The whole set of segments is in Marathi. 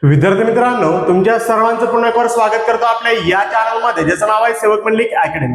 विद्यार्थी मित्रांनो, तुमच्या सर्वांचं पुन्हा एकवार स्वागत करतो आपल्या या चॅनलमध्ये, ज्याचं नाव आहे सेवक मंडलिक अकॅडमी.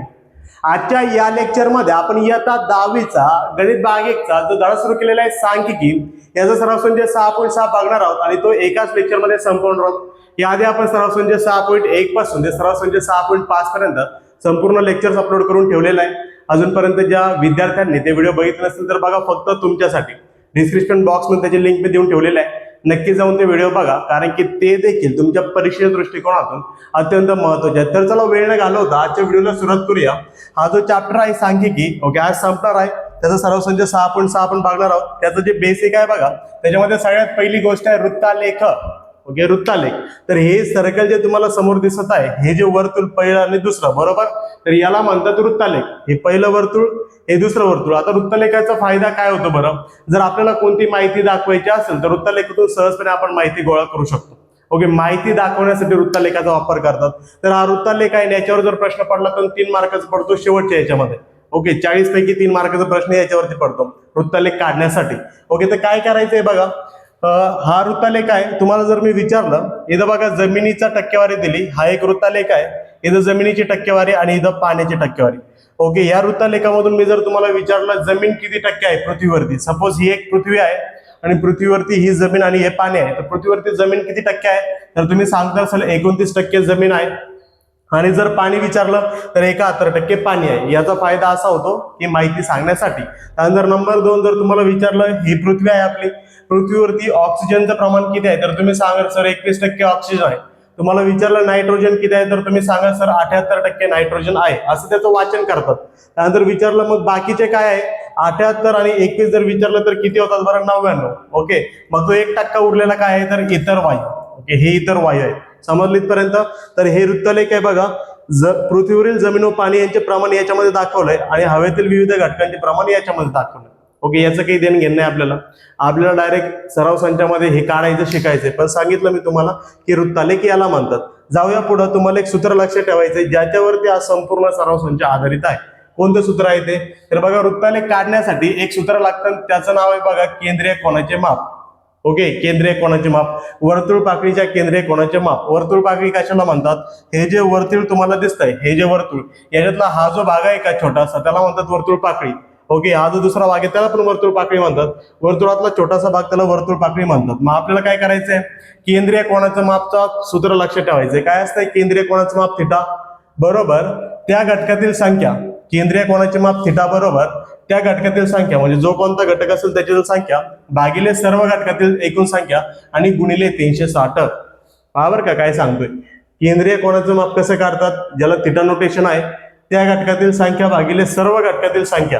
आजच्या या लेक्चरमध्ये आपण इयत्ता 10वीचा गणित भाग 1चा जो धडा सुरू केलेला आहे सांख्यिकी, याचा सराव संच 6.6 बघणार आहोत आणि तो एकाच लेक्चरमध्ये संपवणार आहोत. याआधी आपण सराव संच 6.1 पासून ते सराव संच 6.5 पर्यंत संपूर्ण लेक्चर्स अपलोड करून ठेवलेला आहे. अजूनपर्यंत ज्या विद्यार्थ्यांनी ते व्हिडिओ बघितले नसतील तर बघा, फक्त तुमच्यासाठी डिस्क्रिप्शन बॉक्समध्ये त्याचे लिंक मी देऊन ठेवलेलं आहे. नक्की जाऊन ते व्हिडिओ बघा, कारण की ते देखील तुमच्या परीक्षेच्या दृष्टिकोनातून अत्यंत महत्त्वाचे आहे. तर चला वेळ न घालवता आजच्या व्हिडिओला सुरुवात करूया. हा जो चॅप्टर आहे सांख्यिकी, ओके, आज संपणार आहे. त्याचा सराव संच 6.6 आपण बघणार आहोत. त्याचं जे बेसिक आहे बघा, त्याच्यामध्ये सगळ्यात पहिली गोष्ट आहे वृत्तालेख. ओके, वृत्तालेख. तर हे सर्कल जे तुम्हाला समोर दिसत आहे, हे जे वर्तुळ पहिलं आणि दुसरं, बरोबर, तर याला म्हणतात वृत्तालेख. हे पहिलं वर्तुळ, हे दुसरं वर्तुळ. आता वृत्तलेखाचा फायदा काय होतो बरं? जर आपल्याला कोणती माहिती दाखवायची असेल तर वृत्तलेखातून सहजपणे आपण माहिती गोळा करू शकतो. ओके, माहिती दाखवण्यासाठी वृत्तलेखाचा वापर करतात. तर हा वृत्तलेख आहे, याच्यावर जर प्रश्न पडला तर 3 मार्काचा पडतो शेवटच्या याच्यामध्ये. ओके, 40 पैकी 3 मार्काचा प्रश्न याच्यावरती पडतो वृत्तलेख काढण्यासाठी. ओके, तर काय करायचंय बघा, हा वृत्तलेख आहे. तुम्हाला जर मी विचारलं, इथं बघा जमिनीचा टक्केवारी दिली, हा एक वृत्तलेख आहे. इथं जमिनीची टक्केवारी आणि इथं पाण्याची टक्केवारी. ओके, या वृत्तलेखामधून मी जर तुम्हाला विचारलं जमीन किती टक्के आहे पृथ्वीवरती, सपोज ही एक पृथ्वी आहे आणि पृथ्वीवरती ही जमीन आणि हे पाणी आहे, तर पृथ्वीवरती जमीन किती टक्के आहे, तर तुम्ही सांगता असाल 29% जमीन आहे. आणि जर पाणी विचारलं तर 71% पाणी आहे. याचा फायदा असा होतो की माहिती सांगण्यासाठी. त्यानंतर नंबर 2, जर तुम्हाला विचारलं ही पृथ्वी आहे आपली, पृथ्वीवरती ऑक्सिजनचं प्रमाण किती आहे, तर तुम्ही सांगाल सर 21% ऑक्सिजन आहे. तुम्हाला विचारलं नायट्रोजन किती आहे, तर तुम्ही सांगा सर 78% नायट्रोजन आहे. असं त्याचं वाचन करतात. त्यानंतर विचारलं मग बाकीचे काय आहे, 78 आणि 21 जर विचारलं तर किती होतात बरं, 99. ओके, मग तो 1% उरलेला काय आहे, तर इतर वायू. ओके, हे इतर वायू आहे. समजलं इथपर्यंत? तर हे वृत्तलेख आहे बघा, पृथ्वीवरील जमीन व पाणी यांचे प्रमाण याच्यामध्ये दाखवलंय आणि हवेतील विविध घटकांचे प्रमाण याच्यामध्ये दाखवलंय. ओके, याचं काही देणं घेणं नाही आपल्याला डायरेक्ट सराव संचामध्ये हे काढायचं शिकायचंय. पण सांगितलं मी तुम्हाला की वृत्तालेख याला म्हणतात. जाऊया पुढे. तुम्हाला एक सूत्र लक्षात ठेवायचंय ज्याच्यावरती हा संपूर्ण सराव संच आधारित आहे. कोणतं सूत्र आहे ते? तर बघा, वृत्तालेख काढण्यासाठी एक सूत्र लागतं, त्याचं नाव आहे बघा केंद्रीय कोनाचे माप. ओके, केंद्रीय कोनाचे माप, वर्तुळ पाकळीच्या केंद्रीय कोनाचे माप. वर्तुळ पाकळी कशाला म्हणतात? हे जे वर्तुळ तुम्हाला दिसतंय, हे जे वर्तुळ, याच्यातला हा जो भाग आहे का छोटासा, त्याला म्हणतात वर्तुळ पाकळी. ओके, हा जो दुसरा भाग आहे त्याला पण वर्तुळ पाकळी म्हणतात. वर्तुळातला छोटासा भाग त्याला वर्तुळ पाकळी म्हणतात. मग आपल्याला काय करायचंय, केंद्रीय कोनाचं मापचा सूत्र लक्षात ठेवायचंय. काय असतंय केंद्रीय कोनाचं माप? थिटा बरोबर त्या घटकातील संख्या. केंद्रीय कोनाचे माप थिटा बरोबर त्या घटकातील संख्या, म्हणजे जो कोणता घटक असेल त्याची संख्या भागिले सर्व घटकातील एकूण संख्या आणि गुणिले 360. बरोबर का काय सांगतोय? केंद्रीय कोनाचं माप कसं काढतात, ज्याला थिटा नोटेशन आहे, त्या घटकातील संख्या भागिले सर्व घटकातील संख्या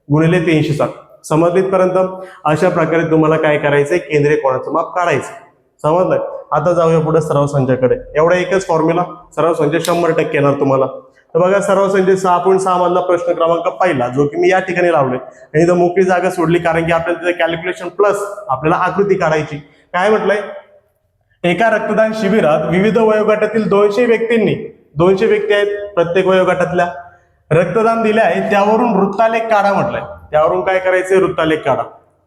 गुणिले 360. समजलीत पर्यंत? अशा प्रकारे तुम्हाला काय करायचंय, केंद्रीय कोनाचं माप काढायचं. समजलं? आता जाऊया पुढे सराव संचाकडे. एवढा एकच फॉर्म्युला, सराव संच 100% येणार तुम्हाला. तर बघा, सराव संच 6.6 मधला प्रश्न क्रमांक पहिला, जो की मी या ठिकाणी लावलोय आणि इथं मोकळी जागा सोडली कारण की आपल्याला तिथे कॅल्क्युलेशन प्लस आपल्याला आकृती काढायची. काय म्हटलंय, एका रक्तदान शिबिरात विविध वयोगटातील 200 व्यक्तींनी, 200 व्यक्ती आहेत प्रत्येक वयोगटातल्या, रक्तदान दिले आहे. त्यावरून वृत्तालेख काढा म्हटलंय. त्यावरून काय करायचंय, वृत्तालेख काढा.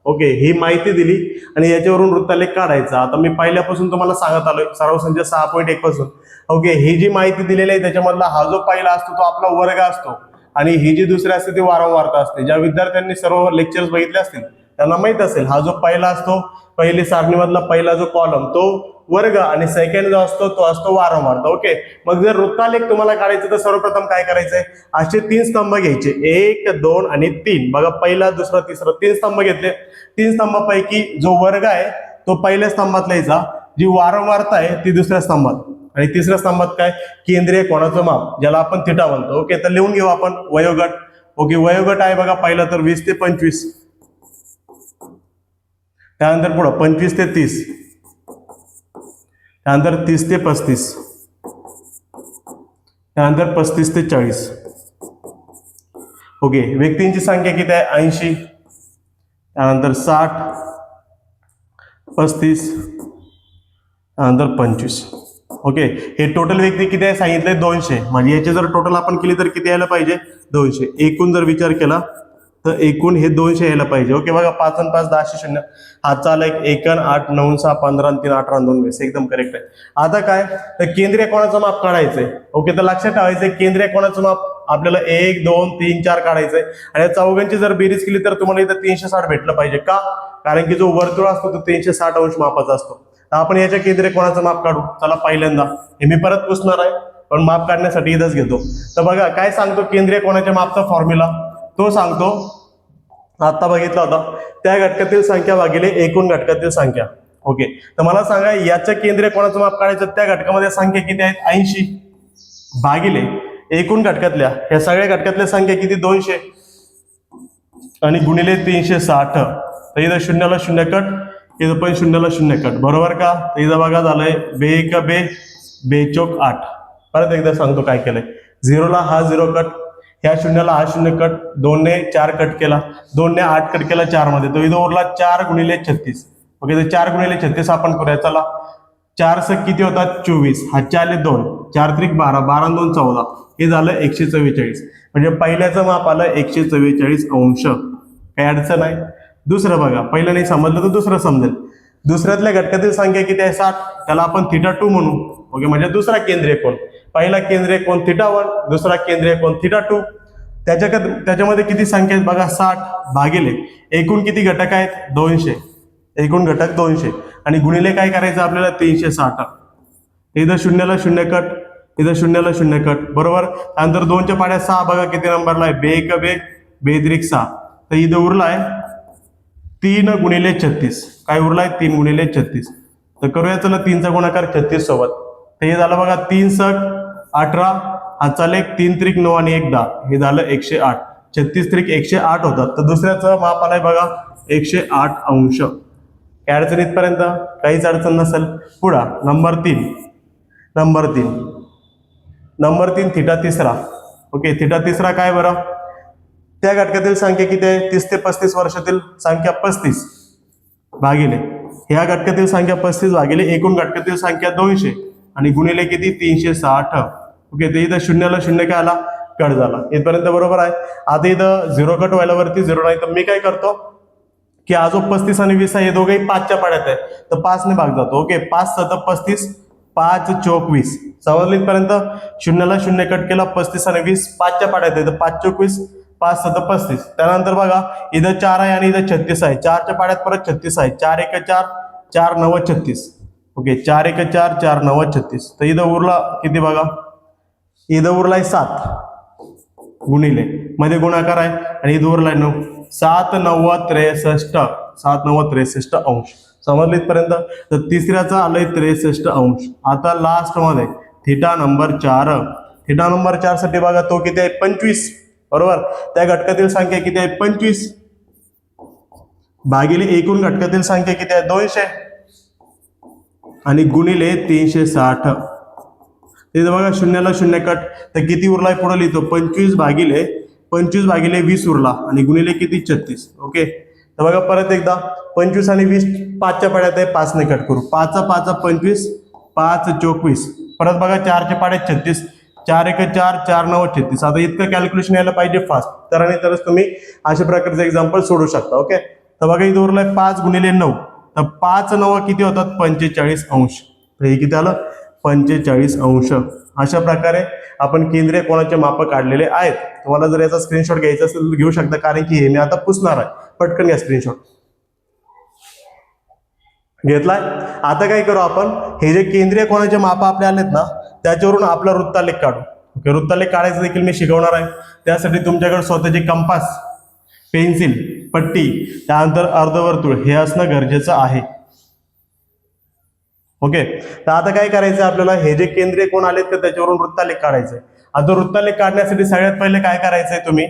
ओके, ही माहिती दिली आणि याच्यावरून वृत्तालेख काढायचा. आता मी पहिल्यापासून तुम्हाला सांगत आलोय, सराव संच 6.1 पासून. ओके, ही जी माहिती दिलेली आहे त्याच्यामधला हा जो पहिला असतो तो आपला वर्ग असतो आणि ही जी दुसरी असते ती वारंवारता असते. ज्या विद्यार्थ्यांनी सर्व लेक्चर्स बघितले असतील त्यांना माहित असेल, हा जो पहिला असतो, पहिली सारणीमधला पहिला जो कॉलम तो वर्ग आणि सेकंड जो असतो तो असतो वारंवारता. ओके, मग जर वृत्तालेख तुम्हाला काढायचं तर सर्वप्रथम काय करायचंय, असे 3 स्तंभ घ्यायचे, 1, 2 आणि 3. बघा, पहिला, दुसरा, तिसरा 3 स्तंभ घेतले. 3 स्तंभापैकी जो वर्ग आहे तो पहिल्या स्तंभात लिहायचा, जी वारंवारता आहे ती दुसऱ्या स्तंभात, आणि तिसऱ्या स्तंभात काय, केंद्रीय कोनाचं माप, ज्याला आपण थिटा म्हणतो. ओके, तर लिहून घेऊ आपण वयोगट. ओके, वयोगट आहे बघा पहिला तर 20 ते 25, त्यानंतर पुढं 25 ते 30, त्यानंतर 30 ते 35, त्यानंतर 35 ते 40. ओके, व्यक्तींची संख्या किती आहे, 80, त्यानंतर 60, 35, त्यानंतर 25. ओके, हे टोटल व्यक्ती किती आहे सांगितलंय, 200. म्हणजे याचे जर टोटल आपण केली तर किती यायला पाहिजे, 200. एकूण जर विचार केला तर एकूण हे 200 यायला पाहिजे. ओके बघा 5 आणि 5 10 शून्य, हातचा आला 1 आणि 8 9 6 15 आणि 3 18 आणि 2 20, एकदम करेक्ट आहे. आता काय, तर केंद्रीय कोणाचं माप काढायचंय. ओके, तर लक्षात ठेवायचंय केंद्रीय कोणाचं माप आपल्याला 1 2 3 4 काढायचंय. आणि या चौघांची जर बेरीज केली तर तुम्हाला इथं 360 भेटलं पाहिजे. का? कारण की जो वर्तुळ असतो तो 360 अंश मापाचा असतो. तर आपण याच्या केंद्रीय कोणाचं माप काढू. चला पहिल्यांदा हे मी परत पुसणार आहे, पण माप काढण्यासाठी इथंच घेतो. तर बघा काय सांगतो केंद्रीय कोणाच्या मापचा फॉर्म्युला, तो सांगतो आता बघितला होता, त्या घटकातील संख्या भागिले एकूण घटकातील संख्या. ओके, तर मला सांगा याच्या केंद्रीय कोणाचं माप काढायचं. त्या घटकामध्ये संख्या किती आहेत 80 भागिले एकूण घटकातल्या या सगळ्या घटकातल्या संख्या किती 200 आणि गुणिले 360. तर इथं शून्याला शून्य कट, इथं पण शून्याला शून्य कट, बरोबर का? तर इथं बघा झालंय बे एक बे, बेचोक 8. परत एकदा सांगतो काय केलंय. 0ला हा 0 कट, ह्या शून्याला हा शून्य कट, 2 ने 4 कट केला, 2 ने 8 कट केला 4 मध्ये, तो इथं उरला 4 गुणिले 36. ओके, तर 4 गुणिले 36 आपण करूया. चला 4 स किती होतात 24, हातचे आले 2, 4 त्रिक 12, 12 2 14, हे झालं 144. म्हणजे पहिल्याचं माप आलं 144 अंश. काही अडचण आहे. दुसरं बघा, पहिलं नाही समजलं तर दुसरं समजेल. दुसऱ्यातल्या घटकातील संख्या किती आहे 60, त्याला आपण θ2 म्हणू. ओके, म्हणजे दुसरा केंद्रीय कोन. पहिला केंद्रीय कोन θ1, दुसरा केंद्रीय कोन θ2. त्याच्यामध्ये किती संख्या आहेत बघा 60 भागिले एकूण किती घटक आहेत 200, एकूण घटक 200 आणि गुणिले काय करायचं आपल्याला 360. इथं शून्याला शून्य कट, इथं शून्याला शून्य कट, बरोबर. त्यानंतर 2च्या पाड्या 6 बघा किती नंबरला आहे बे एक बे, बेद्रिक 6. तर इथं उरला आहे 3 गुणिले 36. काय उरलाय 3 गुणिले 36. तर करूया चला 3चा गुणाकार 36 सोबत. तर हे झालं बघा 3 सक 18, हातचा लेख 3 त्रिक 9 आणि 1 10, हे झालं 108. 36 त्रिक 108 होतात. तर दुसऱ्याचं माप आलंय बघा 108 अंश. काय अडचण इथपर्यंत? काहीच अडचण नसेल. पुढा नंबर 3 θ तिसरा. ओके, θ तिसरा काय बरं, त्या घटकातील संख्या किती आहे 30 ते 35 वर्षातील संख्या 35 भागिले ह्या घटकातील संख्या 35 भागिले एकूण घटकातील संख्या 200 आणि गुणिले किती 360. ओके, तर इथं शून्याला शून्य काय आला कट झाला. इथपर्यंत बरोबर आहे. आता इथं 0 कट व्हायला वरती 0 नाही, तर मी काय करतो की हा जो 35 आणि 20 आहे हे दोघेही 5च्या पाड्यात आहे, तर 5 ने भाग जातो. ओके, 5 7 35, 5 चौक 20. समजलं इथपर्यंत? शून्याला शून्य कट केला, 35 आणि 20 5च्या पाड्यात आहे, तर 5 चौक 20, 5 7 35. त्यानंतर बघा इथं 4 आहे आणि इथं 36 आहे, 4च्या पाड्यात परत 36 आहे, 4 1 4, 4 9 36. ओके, 4 1 4, 4 9 36. तर इथं उरला किती बघा, इथं उरलाय 7 गुणिले मध्ये गुणाकार आहे आणि इथं उरलाय 9, 7 9 63, 7 9 63 अंश. समजलं इथपर्यंत? तर तिसऱ्याचा आलंय 63 अंश. आता लास्ट मध्ये θ नंबर 4. θ नंबर 4 साठी बघा तो किती आहे 25, बरोबर. त्या घटकातील संख्या किती आहे 25 भागिले एकूण घटकातील संख्या किती आहे 200 आणि गुणिले 360. तिथे बघा शून्याला शून्य कट, तर किती उरलाय पुढे लिहितो 25 भागिले 20 उरला आणि गुणिले किती 36. ओके, तर बघा परत एकदा 25 आणि 20 5च्या पाड्यात आहे, 5 ने कट करू. 5 5 25, 5 चौक 20. परत बघा 4च्या पाड्यात 36, 4 1 4, 4 9 36. आता इतकं कॅल्क्युलेशन यायला पाहिजे फास्ट, तरच तुम्ही अशा प्रकारचे एक्झाम्पल सोडू शकता. ओके, तर बघा इथं उरलाय 5 गुणिले 9, तर 5 9 किती होतात 45 अंश. तर हे किती आलं 45 अंश. अशा प्रकारे आपण केंद्रीय कोनाचे माप काढलेले आहेत. तुम्हाला जर याचा स्क्रीनशॉट घ्यायचा असेल तर घेऊ शकता, कारण की हे मी आता पुसणार आहे. पटकन घ्या स्क्रीनशॉट. घेतलाय. आता काय करू आपण, हे जे केंद्रीय कोनाचे माप आपले आलेत ना, त्याच्यावरून आपला वृत्तालेख काढू. ओके, वृत्तालेख काढायचं देखील मी शिकवणार आहे. त्यासाठी तुमच्याकडे स्वतःचे कंपास, पेन्सिल, पट्टी, त्यानंतर अर्धवर्तुळ हे असणं गरजेचं आहे. ओके, तर आता काय करायचं आपल्याला, हे जे केंद्रीय कोन आलेत तर त्याच्यावरून वृत्तालेख काढायचंय. आता वृत्तालेख काढण्यासाठी सगळ्यात पहिले काय करायचंय तुम्ही,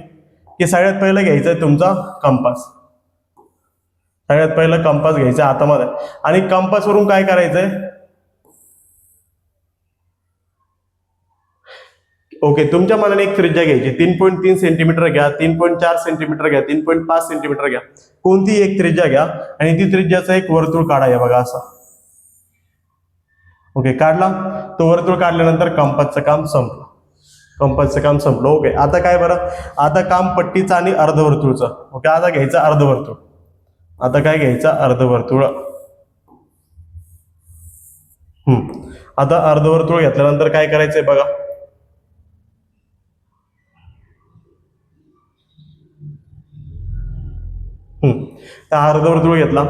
की सगळ्यात पहिलं घ्यायचंय तुमचा कंपास. सगळ्यात पहिलं कंपास घ्यायचा हातामध्ये आणि कंपास वरून काय करायचंय, ओके, तुमच्या मनाने एक त्रिज्या घ्यायची. 3.3 सेंटीमीटर घ्या, 3.4 सेंटीमीटर घ्या, 3.5 सेंटीमीटर घ्या, कोणती एक त्रिज्या घ्या आणि ती त्रिज्याचं एक वर्तुळ काढा बघा असा. ओके, काढला. तो वर्तुळ काढल्यानंतर कंपासचं काम संपलं. कंपासचं काम संपलं. ओके, आता काय बरं, आता काम पट्टीचं आणि अर्धवर्तुळचं. ओके, आता घ्यायचं अर्धवर्तुळ. आता काय घ्यायचं, अर्धवर्तुळ. आता अर्धवर्तुळ घेतल्यानंतर काय करायचंय बघा. अर्धवर्तुळ घेतला.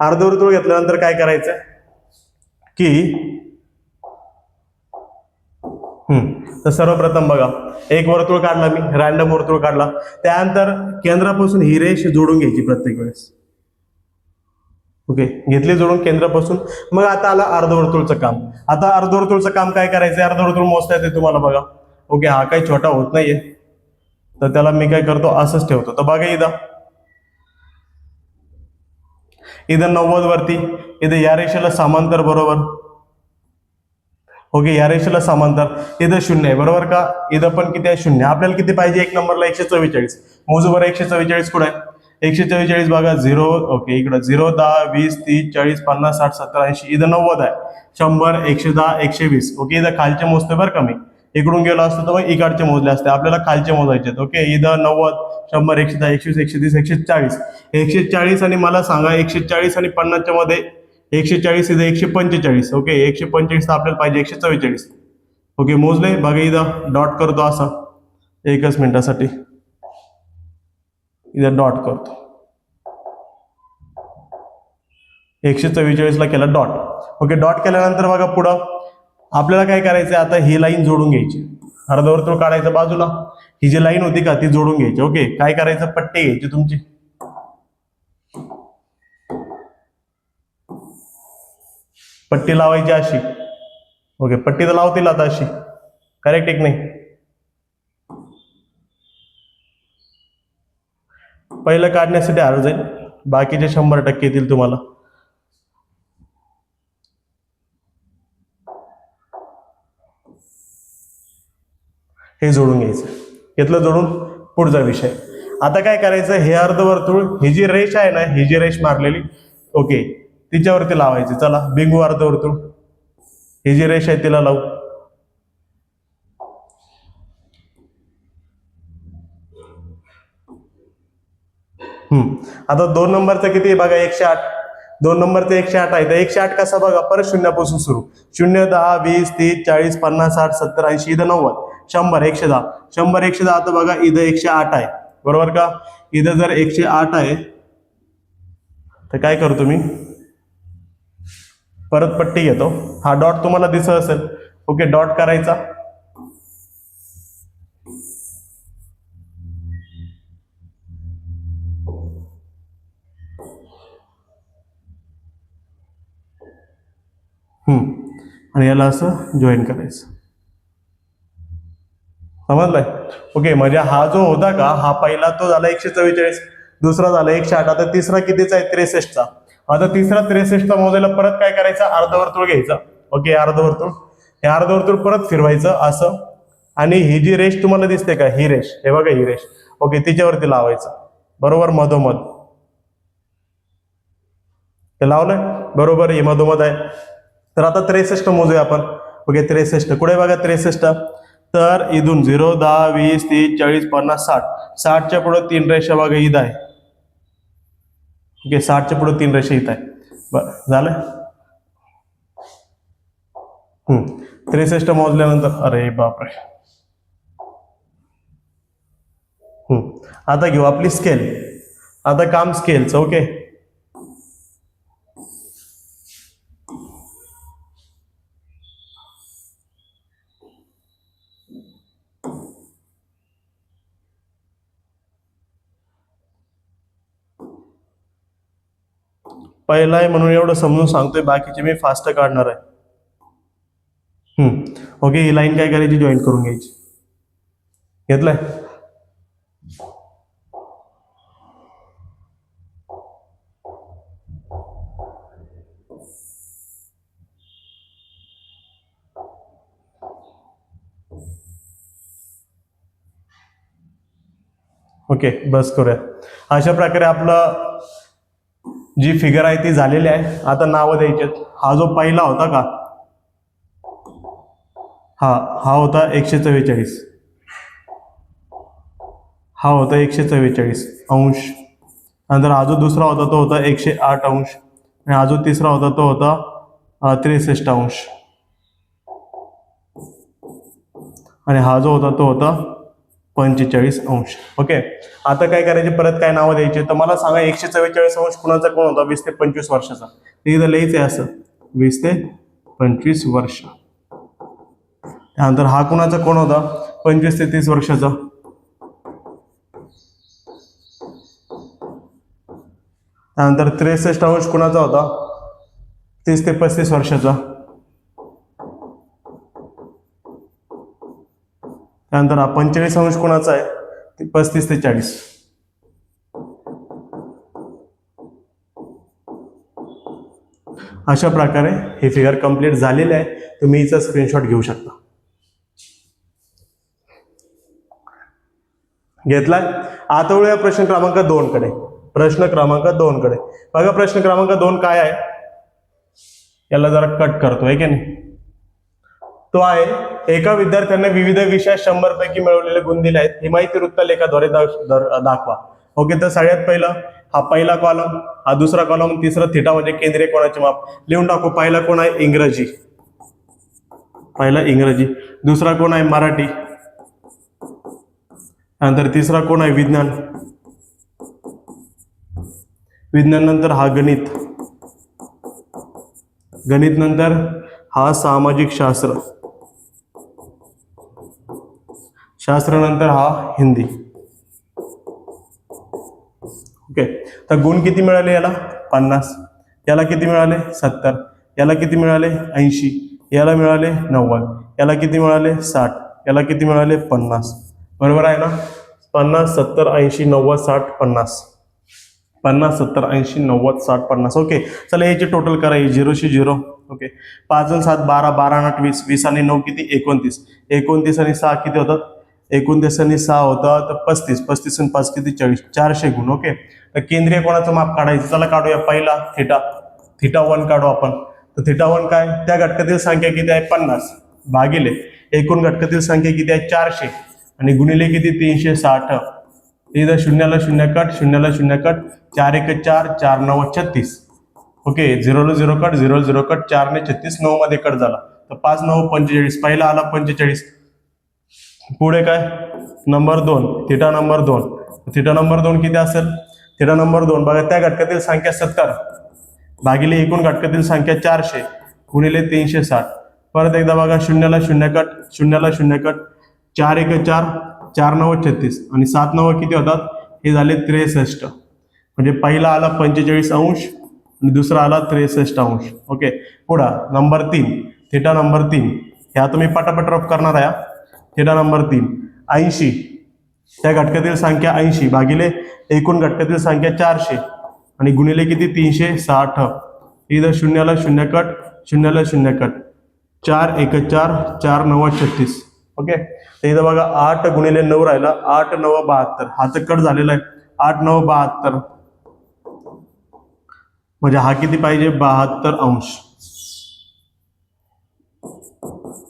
अर्धवर्तुळ घेतल्यानंतर काय करायचं की तर सर्वप्रथम बघा, एक वर्तुळ काढला मी, रॅन्डम वर्तुळ काढला. त्यानंतर केंद्रापासून ही रेष जोडून घ्यायची प्रत्येक वेळेस. ओके, घेतली जोडून केंद्रापासून. मग आता आलं अर्धवर्तुळचं काम. आता अर्धवर्तुळचं काम काय करायचं, अर्धवर्तुळ मोजता येते तुम्हाला बघा. ओके, हा काही छोटा होत नाहीये, तर त्याला मी काय करतो, असंच ठेवतो. तर बघा इथं 90 वरती, इथं या रेषेला समांतर, बरोबर. ओके, या रेषेला समांतर. इथं 0 आहे, बरोबर का. इथं पण किती आहे, 0. आपल्याला किती पाहिजे, एक नंबरला 144. मोजू बरं, 144 कुठे आहे, 144 बघा, 0. ओके, इकडं 0, 10, 20, 30, 40, 50, 60, 70, 80. इथं 90 आहे, 100, 110, 120. ओके, इथं खालचे मोजते बरं का मी. इकडून गेलो असतो तर मग इकडचे मोजले असते. आपल्याला खालचे मोजायचे. ओके, इथं 90, 100, 110, 120, 130, 140. 140 आणि मला सांगा, 140 आणि 50च्या मध्ये 140, इथं 145. ओके, 145 तर आपल्याला पाहिजे 144. ओके, मोजले बघा. इथं डॉट करतो असा, एकच मिनिटासाठी इथं डॉट करतो. 144 ला केला डॉट. ओके, डॉट केल्यानंतर बघा पुढं आपल्याला काय करायचं, आता ही लाईन जोडून घ्यायची. अर्धवर्तुळ काढायचं बाजूला, ही जी लाईन होती का ती जोडून घ्यायची. ओके, काय करायचं, पट्टी घ्यायची तुमची. पट्टी लावायची अशी. ओके, पट्टी तर लावतील आता अशी, करेक्ट एक नाही. पहिलं काढण्यासाठी हरव जाईल, बाकीचे 100% येतील तुम्हाला. हे जोडून घ्यायचं. घेतलं जोडून, पुढचा विषय. आता काय करायचं, हे अर्धवर्तुळ, ही जी रेष आहे ना, ही जी रेष मारलेली, ओके, तिच्यावरती लावायची. चला, बिंदू अर्धवर्तुळ, ही जी रेष आहे तिला लावू. आता 2 नंबरचं किती आहे बघा, 108. 2 नंबरचं 108 आहे. तर 108 कसा बघा, परत शून्यापासून सुरू. 0, 10, 20, 30, 40, 50, 60, 70, 80. इथं 90, 100, 110. 100, 110. आता बघा इथं 108 आहे, बरोबर का. इथं जर 108 आहे तर काय करतो मी, परत पट्टी घेतो. हा डॉट तुम्हाला दिसत असेल. ओके, डॉट करायचा. आणि याला असं जॉईन करायचं. समजलंय. ओके, म्हणजे हा जो होता का, हा पहिला तो झाला 144, दुसरा झाला 108. आता तिसरा कितीचा आहे, 63चा. आता तिसरा 63चा मोजायला परत काय करायचं, अर्धवर्तुळ घ्यायचं. ओके, अर्धवर्तुळ, हे अर्धवर्तुळ परत फिरवायचं असं. आणि ही जी रेष तुम्हाला दिसते का, ही रेष, हे बघा ही रेष. ओके, तिच्यावरती लावायचं, बरोबर, मधोमध. ते लावलंय, बरोबर, हे मधोमध आहे. तर आता 63 मोजूया आपण. ओके, 63 कुठे बघा, 63. तर इथून 0, 10, 20, 30, 40, 50, 60. 60च्या पुढे 3 रेषा बघा, इथं आहे. ओके, 60च्या पुढे 3 रेषा इथं आहे. बरं, झालं. 63 मोजल्यानंतर, अरे बापरे. आता घेऊ आपली स्केल. आता काम स्केलचं. ओके, पहिला आहे म्हणून एवढं समजून सांगतोय, बाकीचे मी फास्ट काढणार आहे. ओके, ही लाईन काय करायची, जॉईन करून घ्यायची. घेतलंय. ओके, बस करूया. अशा प्रकारे आपलं जी फिगर आहे ती झालेली आहे. आता नावं द्यायचे. हा जो पहिला होता का, हा होता 144. हा होता 144 अंश. नंतर हा जो दुसरा होता तो होता 108 अंश आणि हा जो तिसरा होता तो होता 63 अंश आणि हा जो होता तो होता 45 अंश. ओके, आता काय करायचे, परत काय नावं द्यायचे, तर मला सांगा 144 अंश कुणाचा कोण होता 20 ते 25 वर्षाचा. इथं लिहायचं आहे असं 20 ते 25 वर्ष. त्यानंतर हा कुणाचा कोण होता 25 ते 30 वर्षाचा. त्यानंतर 63 अंश कुणाचा होता 30 ते 35 वर्षाचा. त्यानंतर हा 45 अंश कोणाचा आहे 35 ते 40. अशा प्रकारे हे फिगर कंप्लीट झालेले आहे. तुम्ही हिचा स्क्रीनशॉट घेऊ शकता. घेतलाय. आता वळूया प्रश्न क्रमांक 2 कडे. प्रश्न क्रमांक 2 कडे बघा. प्रश्न क्रमांक 2 काय आहे, याला जरा कट करतो आहे की नाही. तो आहे, एका विद्यार्थ्याने विविध विषयात 100 पैकी मिळवलेले गुण दिले आहेत, ही माहिती वृत्तलेखाद्वारे दाखवा. ओके, तर सगळ्यात पहिलं हा पहिला कॉलम, हा दुसरा कॉलम, तिसरा थिटा म्हणजे केंद्रीय कोणाचे माप लिहून टाकू. पहिला कोण आहे इंग्रजी, पहिला इंग्रजी. दुसरा कोण आहे मराठी. नंतर तिसरा कोण आहे विज्ञान. विज्ञान नंतर हा गणित. गणित नंतर हा सामाजिक शास्त्र. शास्त्र नंतर हा हिंदी. ओके, तर गुण किती मिळाले याला 50, याला किती मिळाले 70, याला किती मिळाले 80, याला मिळाले 90, याला किती मिळाले 60, याला किती मिळाले 50. बरोबर आहे ना. 50 70 80 90 60 50. 50 70 80 90 60 50. ओके, चला याची टोटल करा. 0 शी 0. ओके, 5 आणि 7 12, 12 आणि 8 20, 20 आणि 9 किती 29, 29 आणि 6 किती होतात 29 आणि 6 होतात 35, 35 आणि 5 किती 40, 400 गुण. ओके, तर केंद्रीय कोणाचं माप काढायचं, चला काढूया. पहिला थिटा, थिटा 1 काढू आपण. तर थिटा 1 काय, त्या घटकातील संख्या किती आहे 50 भागिले एकूण घटकातील संख्या किती आहे 400 आणि गुणिले किती 360. इथं शून्याला शून्य कट, शून्याला शून्य कट, 4 1 4, 4 9 36. ओके, 0 ला 0 कट, 0 0 कट, 4 ने 36, 9 मध्ये कट झाला. तर 5 9 45. पहिला आला 45. पुढे काय number 2, theta number 2. Theta number 2 किती असेल, थिटा नंबर 2 बघा, त्या घटकातील संख्या 70 भागिले एकूण घटकातील संख्या 400 गुणिले 360. परत एकदा बघा, शून्याला शून्य कट, शून्याला शून्य कट, 4 1 4, 4 9 36 आणि 7 9 किती होतात, हे झाले 63. म्हणजे पहिला आला 45 अंश आणि दुसरा आला 63 अंश. ओके, पुढा नंबर 3, थिटा नंबर 3. ह्या तुम्ही पटापट रफ करणार आहे. थिटा नंबर 3 80, त्या घटकातील संख्या 80 भागिले एकूण घटकातील संख्या 400 आणि गुणिले किती 360. इथं शून्याला शून्य कट, शून्याला शून्य कट, 4 1 4, 4 9 36. ओके, तर इथं बघा 8 गुणिले 9 राहिला, 8 9 72. हा तर कट झालेला आहे, 8 9 72. म्हणजे हा किती पाहिजे 72 अंश,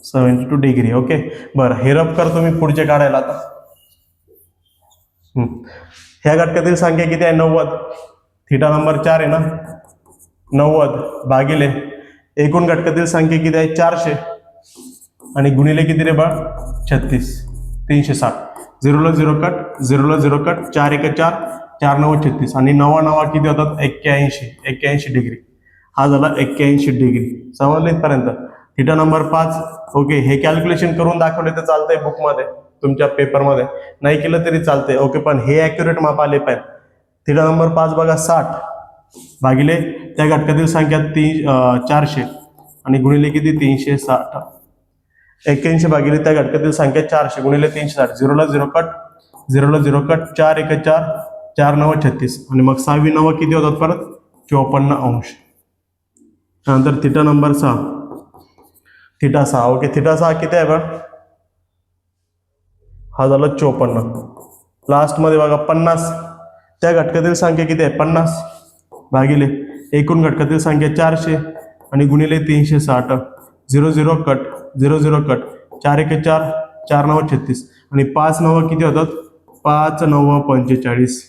72 डिग्री. ओके, बरं, हे रफ करतो मी पुढचे काढायला आता. ह्या घटकातील संख्या किती आहे 90, थिटा नंबर 4 आहे ना, 90 भागिले एकूण घटकातील संख्या किती आहे 400 आणि गुणिले किती रे बा 36, 360. 0 ला 0 कट, 0 ला 0 कट, 4 1 4, 4 9 36 आणि 9 9 किती होतात 81, 81 डिग्री. हा झाला 81 डिग्री. समजलं इथपर्यंत. Theta number 5. ओके, हे कॅल्क्युलेशन करून दाखवले तर चालतंय बुकमध्ये, तुमच्या पेपरमध्ये नाही केलं तरी चालतंय. ओके, पण हे ॲक्युरेट माप आले पाहिजे. थिटा नंबर 5 बघा, 60 भागिले त्या घटकातील संख्या 400 आणि गुणिले किती 360. 81 भागिले त्या घटकातील संख्या 400 गुणिले 360. 0 ला 0 कट, 0 ला 0 कट, 4 1 4, 4 9 36 आणि मग 6 9 किती होतात परत 54 अंश. त्यानंतर theta number 6, theta 6. Okay, theta 6 किती आहे बघ, हा झाला 54. लास्ट मध्ये बघा 50, त्या घटकातील संख्या किती आहे 50 भागिले एकूण घटकातील संख्या 400 आणि गुणिले 360. 0 0 कट, 0 0 कट, 4 1 4, 4 9 36 आणि 5 9 किती होतात 5 9 45,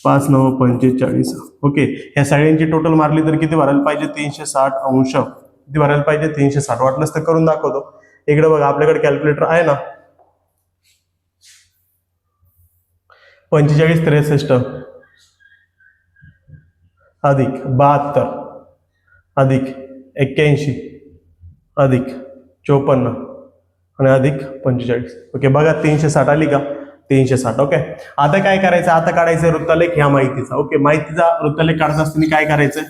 5 9 45. ओके, ह्या सगळ्यांची टोटल मारली तर किती भरायला पाहिजे? 360 अंश. किती भरायला पाहिजे? 360. वाटलंच तर करून दाखवतो. इकडे बघा, आपल्याकडे कॅल्क्युलेटर आहे ना. 45 63 अधिक 72 अधिक 81 अधिक 54 आणि अधिक 45. ओके, बघा 360 आली का? 360. ओके, आता काय करायचं? आता काढायचं वृत्तालेख ह्या माहितीचा. ओके, माहितीचा वृत्तालेख काढत असताना काय करायचंय?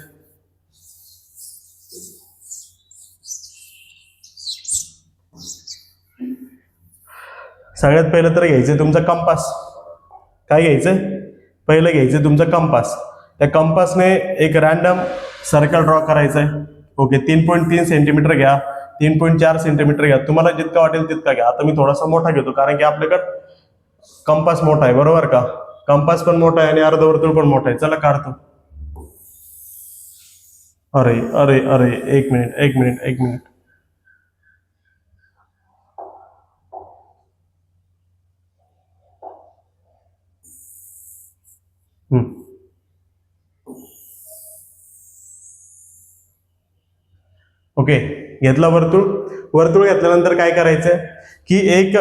सगळ्यात पहिलं तर घ्यायचंय तुमचा कंपास. काय घ्यायचंय? पहिलं घ्यायचं तुमचा कंपास. त्या कंपासने एक रॅन्डम सर्कल ड्रॉ करायचा आहे. ओके, 3.3 सेंटीमीटर घ्या, 3.4 सेंटीमीटर घ्या, तुम्हाला जितका वाटेल तितका घ्या. आता मी थोडासा मोठा घेतो कारण की आपल्याकडे कंपास मोठा आहे, बरोबर का? कंपास पण मोठा आहे आणि अर्धवर्तुळ पण मोठा आहे. चला काढतो. अरे अरे अरे, एक मिनिट. ओके, घेतला वर्तुळ. वर्तुळ घेतल्यानंतर काय करायचंय की एक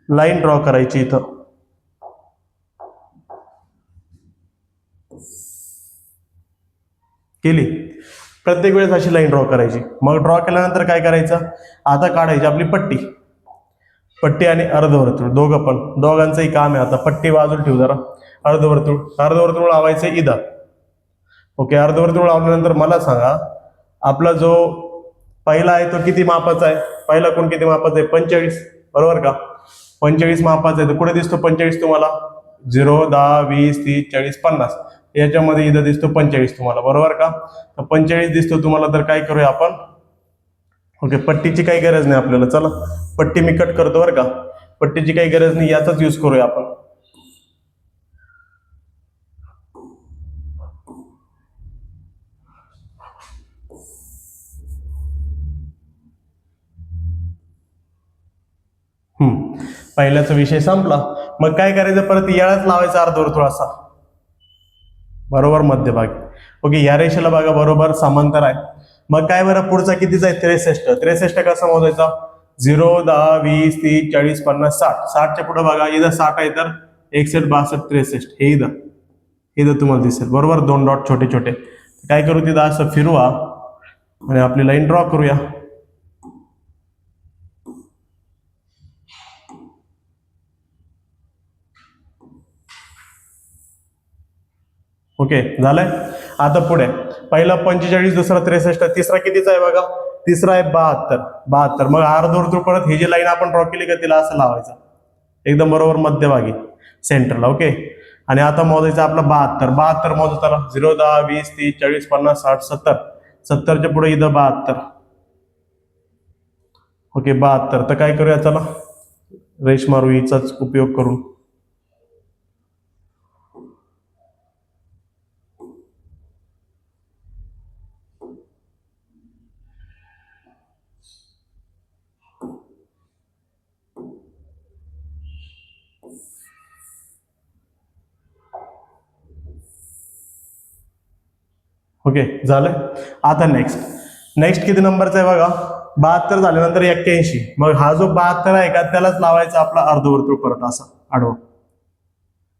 लाईन ड्रॉ करायची इथं. केली. प्रत्येक वेळेस अशी लाईन ड्रॉ करायची. मग ड्रॉ केल्यानंतर काय करायचं? आता काढायची आपली पट्टी आणि अर्धवर्तुळ. दोघांचंही काम आहे. आता पट्टी बाजूला ठेवू जरा. अर्धवर्तुळ लावायचं इथं. ओके, अर्धवर्तुळ लावल्यानंतर मला सांगा, आपला जो पहिला आहे तो किती मापाचा आहे? पहिला कोण किती मापाचा आहे? 45, बरोबर का? 45 मापाचा आहे. तर कुठे दिसतो 45 तुम्हाला? 0 10 20 30 40 50 याच्यामध्ये इथं दिसतो 45 तुम्हाला, बरोबर का? तर 45 दिसतो तुम्हाला. तर काय करूया आपण? ओके, पट्टीची काही गरज नाही आपल्याला. चला, पट्टी मी कट करतो बरं का. पट्टीची काही गरज नाही, याचाच यूज करूया आपण. पहिल्याचा विषय संपला. मग काय करायचं? परत यालाच लावायचा अर्धवर्तुळ असा, बरोबर मध्यभागी. ओके, या रेषेला बघा बरोबर समांतर आहे. मग काय बरं, पुढचा कितीचा आहे? 63. 63 कसा मोजायचा? 0 10 20 30 40 50 60. 60च्या पुढे बघा, इथं 60 आहे तर 61 62 63 हे इथं तुम्हाला दिसेल, बरोबर? 2 डॉट छोटे छोटे. काय करू? तिथं असं फिरवा आणि आपली लाईन ड्रॉ करूया. ओके, झालंय. आता पुढे पहिला 45, दुसरा 63, तिसरा कितीचा आहे बघा? तिसरा आहे 72. मग अर्धवर्तुळ परत ही जी लाईन आपण ड्रॉ केली का तिला असं लावायचं एकदम बरोबर मध्यभागी सेंटरला. ओके, आणि आता मोजायचं आपलं 72 मोजू. चला, 0 10 20 30 40 50 60 70. 70च्या पुढे इथं 72. ओके, 72. तर काय करूया? चला, रेष मारू हिचाच उपयोग करून. ओके, झालं. आता नेक्स्ट किती नंबरचा आहे बघा? 72 झाल्यानंतर 81. मग हा जो 72 आहे का त्यालाच लावायचा आपला अर्धवर्तुळ परत असं आडवं.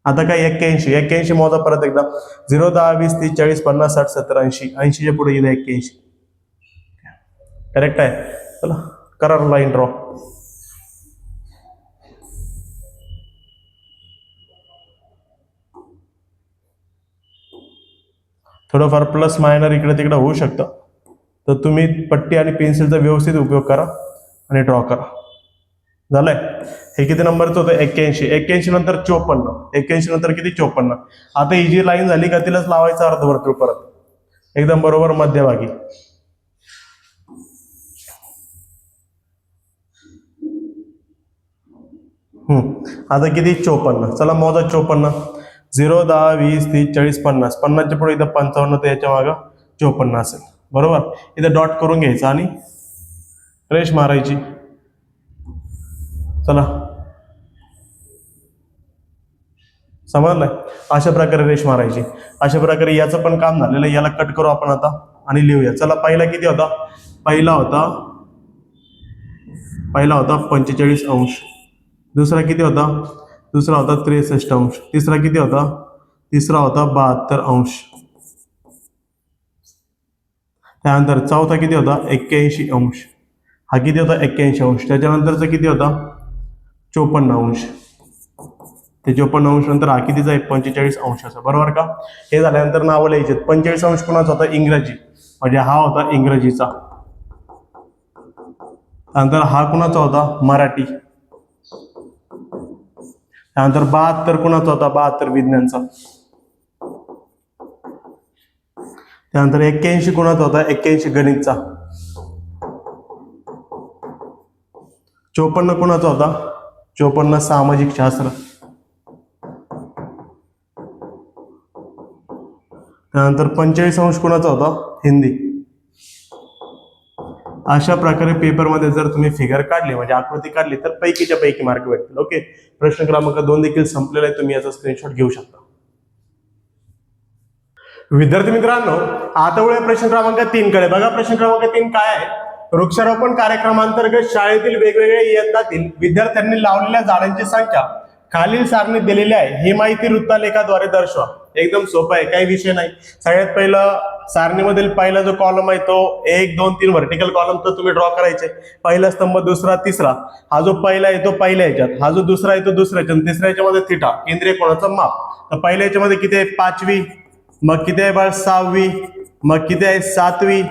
आता काय? 81 मोजा परत एकदा. 0 10 20 30 40 50 60 70 80. 80च्या पुढे येईल 81. करेक्ट आहे. चला, करा लाईन ड्रॉ. थोडंफार प्लस मायनर इकडे तिकडे होऊ शकतं, तर तुम्ही पट्टी आणि पेन्सिलचा व्यवस्थित उपयोग करा आणि ड्रॉ करा. झालंय. हे किती नंबरचं होतं? 81. 81 नंतर 54. 81 नंतर किती? 54. आता ही जी लाईन झाली का तिलाच लावायचं अर्धवर्तुळ परत एकदम बरोबर मध्यभागी. आता किती? 54. चला मोजा 54. 0 10 20 30 40 50. 50च्या पुढे इथं 55, तर याच्या मागं 54 असेल, बरोबर? इथं डॉट करून घ्यायचं आणि रेष मारायची. चला, समजलंय? अशा प्रकारे रेष मारायची. अशा प्रकारे याचं पण काम झालेलं आहे. याला कट करू आपण आता आणि लिहूया. चला, पहिला किती होता? पहिला होता 45 अंश. दुसरा किती होता? दुसरा होता 63 अंश. तिसरा किती होता? तिसरा होता 72 अंश. त्यानंतर चौथा किती होता? 81 अंश. हा किती होता? 81 अंश. त्याच्यानंतरचा किती होता? 54 अंश. ते 54 अंश नंतर हा कितीचा आहे? 45 अंशाचा. बरोबर का? हे झाल्यानंतर नावं लिहायचे. 45 अंश कोणाचा होता? इंग्रजी, म्हणजे हा होता इंग्रजीचा. त्यानंतर हा कुणाचा होता? मराठी. त्यानंतर 72 कुणाचा होता? 72 विज्ञानचा. त्यानंतर 81 कुणाचा होता? 81 गणितचा. 54 कुणाचा होता? 54 सामाजिक शास्त्र. त्यानंतर 45 अंश कुणाचा होता? हिंदी. अशा प्रकारे पेपरमध्ये जर तुम्ही फिगर काढली, म्हणजे आकृती काढली, तर पैकीच्या पैकी मार्क भेटतील. ओके, प्रश्न क्रमांक 2 देखील संपलेला आहे. तुम्ही याचा स्क्रीनशॉट घेऊ शकता. विद्यार्थी मित्रांनो, आता वळूया प्रश्न क्रमांक 3 कडे. बघा, प्रश्न क्रमांक 3 काय आहे? वृक्षारोपण कार्यक्रमांतर्गत शाळेतील वेगवेगळ्या इयत्तातील विद्यार्थ्यांनी लावलेल्या झाडांची संख्या खालील सारणी दिलेली आहे. ही माहिती वृत्तालेखाद्वारे दर्शवा. एकदम सोपं आहे, काही विषय नाही. सगळ्यात पहिलं सारणीमधील पहिला जो कॉलम आहे तो 1, 2, 3 व्हर्टिकल कॉलम तर तुम्ही ड्रॉ करायचे. पहिला स्तंभ, दुसरा, तिसरा. हा जो पहिला आहे तो पहिल्या ह्याच्यात, हा जो दुसरा आहे तो दुसऱ्या ह्याच्यात, तिसऱ्या ह्याच्यामध्ये थिटा, केंद्रीय कोनाचं माप. तर पहिल्या ह्याच्यामध्ये किती आहे? 5वी. मग किती आहे बाळ? 6वी. मग किती आहे? 7वी.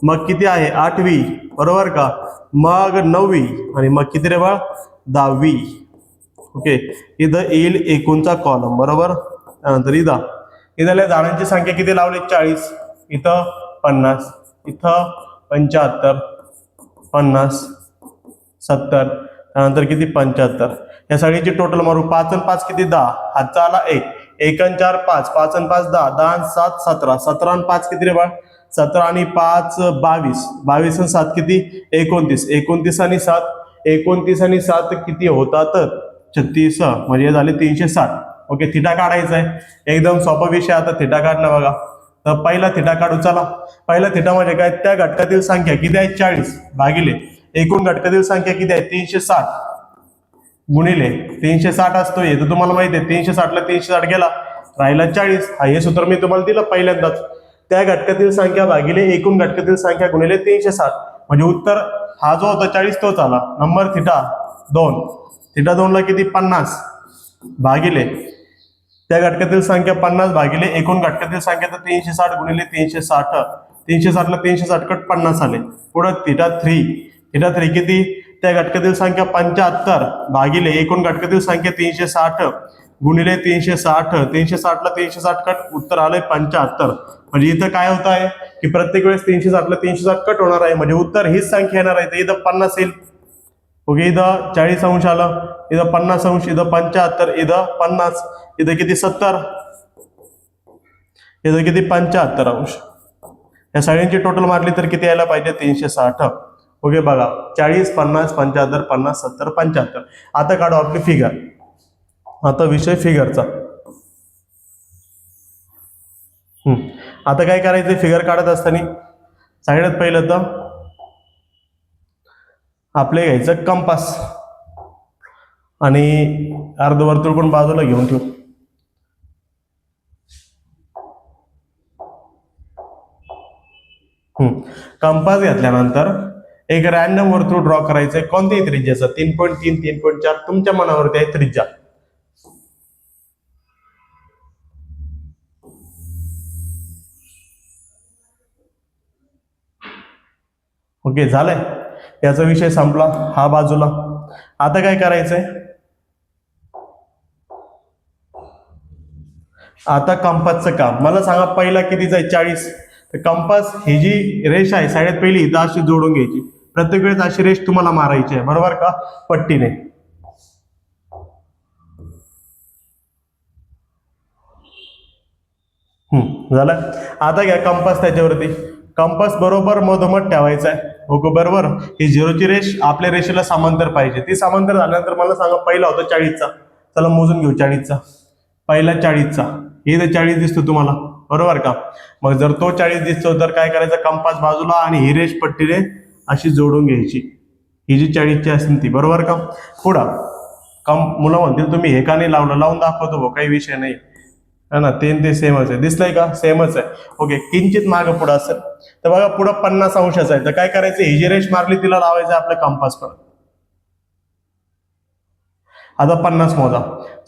मग किती आहे? 8वी. बरोबर का? मग 9वी. आणि मग किती रे बाळ? 10वी. ओके, इथं येईल एकूणचा कॉलम. बरोबर. त्यानंतर इथल्या झाडांची संख्या किती लावली? 40. इथं 50, इथं 75, 50, 70. त्यानंतर किती? 75. या सगळ्याची टोटल मारू. 5 आणि 5 किती? 10. हातचा आला 1. 1 आणि 4 5. 5 आणि 5 10. 10 आणि 7 17. 17 आणि 5 किती रे बाळ? 17 आणि 5 22. 22 आणि 7 किती? 29. 29 आणि 7 29 आणि 7 किती होतात? 36. म्हणजे झाले 360. ओके, थिटा काढायचा आहे. एकदम सोपा विषय. आता थिटा काढला बघा. तर पहिला थिटा काढू. चला, पहिला थिटा म्हणजे काय? त्या घटकातील संख्या किती आहे? 40 भागिले एकूण घटकातील संख्या किती आहे? 360 गुणिले 360 असतो. हे तर तुम्हाला माहिती आहे. 360 ला 360 गेला, राहिला 40. हा हे सूत्र मी तुम्हाला दिलं पहिल्यांदाच. त्या घटकातील संख्या भागिले एकूण घटकातील संख्या गुणिले 360. म्हणजे उत्तर हा जो होता 40 तोच आला. Number theta 2. थिटा 2 ला किती? 50 भागिले त्या घटकातील संख्या 50 भागिले एकूण घटकातील संख्या तर 360 गुणिले 360. 360 ला 360 कट 50 आले. पुढे थिटा 3. थिटा 3 किती? त्या घटकातील संख्या 75 भागिले एकूण घटकातील संख्या 360 गुणिले 360. 360 ला 360 कट, उत्तर आलंय 75. म्हणजे इथं काय होत आहे की प्रत्येक वेळेस 360 ला 360 कट होणार आहे. म्हणजे उत्तर हीच संख्या येणार आहे. तर इथं 50 येईल. ओके, इथं 40 अंश आलं, इथं 50 अंश, इथं 75, इथं 50, इथं किती? 70, इथं किती? 75 अंश. या सगळ्यांची टोटल मारली तर किती यायला पाहिजे? 360. ओके, बघा, 40 50 75 50 70 75. आता काढू आपली फिगर. आता विषय फिगरचा. आता काय करायचं? फिगर काढत असताना सगळ्यात पहिलं तर आपले घ्यायचं कंपास आणि अर्धवर्तुळ पण बाजूला घेऊन ठेवू. कंपास घेतल्यानंतर एक रॅन्डम वर्तुळ ड्रॉ करायचंय. कोणत्याही त्रिज्याचं, 3.3 3.4 तुमच्या मनावरती आहे त्रिज्या. ओके, झालंय. याचा विषय संपला. हा बाजूला. आता काय करायचंय? आता कंपासचं काम. मला सांगा पहिला कितीचा आहे? 40. तर कंपास ही जी रेष आहे सगळ्यात पहिली इथं अशी जोडून घ्यायची. प्रत्येक वेळेस अशी रेष तुम्हाला मारायची आहे. बरोबर का? पट्टीने. झालं. आता घ्या कंपास त्याच्यावरती. कंपास बरोबर मधोमध ठेवायचा आहे. ओके, बरोबर. ही 0ची रेष आपल्या रेषेला समांतर पाहिजे. ती समांतर झाल्यानंतर मला सांगा पहिला होता 40चा. चला मोजून घेऊ 40चा. पहिला 40चा, हे तर 40 दिसतो तुम्हाला, बरोबर का? मग जर तो 40 दिसतो तर काय करायचं, कंपास बाजूला आणि ही रेष पट्टीने अशी जोडून घ्यायची, ही जी 40ची असेल ती, बरोबर का? पुढं मुलं म्हणतील तुम्ही हे का नाही लावलं, लावून दाखवतो भाऊ, काही विषय नाही है ना, ते सेमच आहे, दिसलंय का, सेमच आहे. ओके, किंचित मागं पुढं असेल तर बघा पुढं 50 अंशाचं आहे, तर काय करायचं, ही जी रेष मारली तिला लावायचं आपल्या कंपास पर. आता 50 मोजा,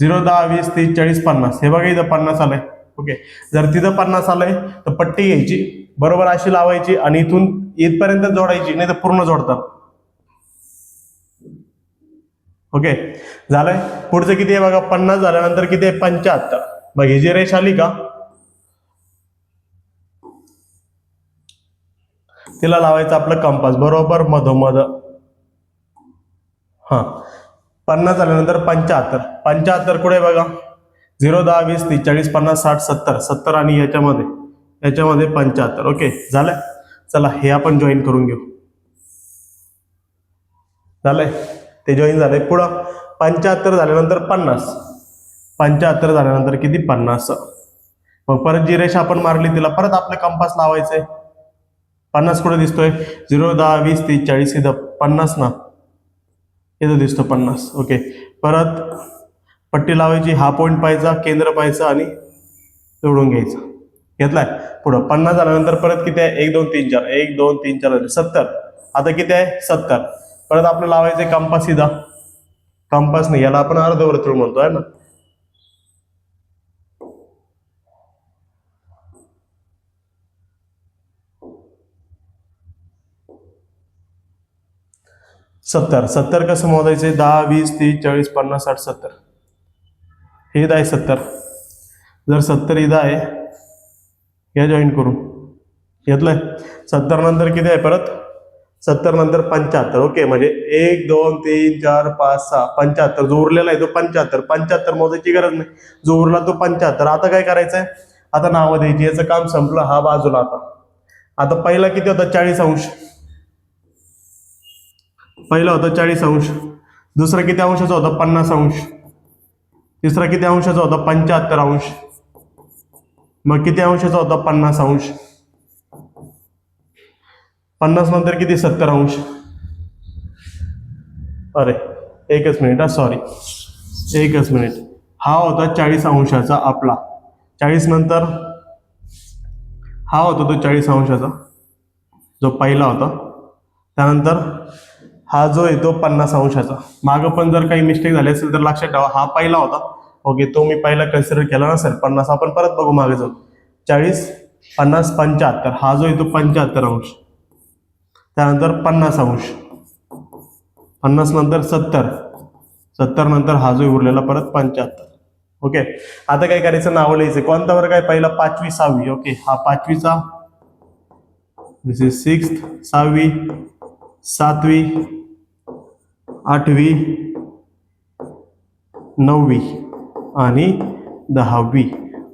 0, 10, 20, 30, 40, 50, हे बघा इथं 50 आलंय. ओके, जर तिथं 50 आलंय तर पट्टी घ्यायची, बरोबर अशी लावायची आणि इथून इथपर्यंत जोडायची, नाही तर पूर्ण जोडतात. ओके, झालंय. पुढचं किती आहे बघा, 50 झाल्यानंतर किती आहे, 75. मग ही जी रेष आली का तिला लावायचं आपलं कंपास बरोबर मधोमध. हा, 50 झाल्यानंतर 75 कुठे बघा, 0, 10, 20, 30, 40, 50, 60, 70 आणि याच्यामध्ये 75. ओके, झालंय. चला हे आपण जॉईन करून घेऊ. झालंय, ते जॉईन झालंय. पुढं 75 झाल्यानंतर 50 झाल्यानंतर किती, 50. मग परत जी रेष आपण मारली तिला परत आपलं कंपास लावायचंय. 50 कुठे दिसतोय, 0, 10, 20, 30, 40, इथं 50 ना, इथं दिसतो 50. ओके, परत पट्टी लावायची, हा पॉईंट पाहायचा, केंद्र पाहायचं आणि जोडून घ्यायचं. घेतलाय. पुढं 50 झाल्यानंतर परत किती आहे, 1, 2, 3, 4, 1, 2, 3, 4, 70. आता किती आहे, 70. परत आपलं लावायचं कंपास, सीधा कंपास नाही, याला आपण अर्धवर्तुळ म्हणतो आहे ना. सत्तर कसं मोजायचे, 10, 20, 30, 40, 50, 60, 70. हे इथं आहे 70. जर 70 इथं आहे, या जॉईन करून घेतलंय. 70 नंतर किती आहे, परत 70 नंतर 75. ओके, म्हणजे 1, 2, 3, 4, 5, 6, 75. जो उरलेला आहे तो 75 मोजायची गरज नाही, जो उरला तो 75. आता काय करायचंय, आता नावं द्यायची, याचं काम संपलं. हा बाजूला आता पहिला किती होता, 40 अंश. पहिला होता 40 अंश, दुसरा किती अंशाचा होता, 50 अंश, तिसरा किती अंशाचा होता, 75 अंश, मग किती अंशाचा होता, 50 अंश. 50 नंतर किती, 70 अंश. अरे एकच मिनिट, सॉरी, एकच मिनिट. हा होता 40 अंशाचा आपला, 40 नंतर हा होता तो 40 अंशाचा जो पहिला होता. त्यानंतर हा जो आहे तो 50 अंशाचा. मागं पण जर काही मिस्टेक झाली असेल तर लक्षात ठेवा, हा पहिला होता. ओके, तो मी पहिला कन्सिडर केला नसेल 50. आपण परत बघू मागे जाऊन, 40, 50, 75. हा जो आहे तो 75 अंश. त्यानंतर 50 अंश, 50 नंतर 70 नंतर हा जो उरलेला परत 75. ओके, आता काय करायचं, नाव लिहायचं. कोणता वर्ग आहे पहिला, 5वी 6वी. ओके, हा 5वीचा, दिस इज 6th, 6वी, 7वी, 8वी, 9वी आणि 10वी.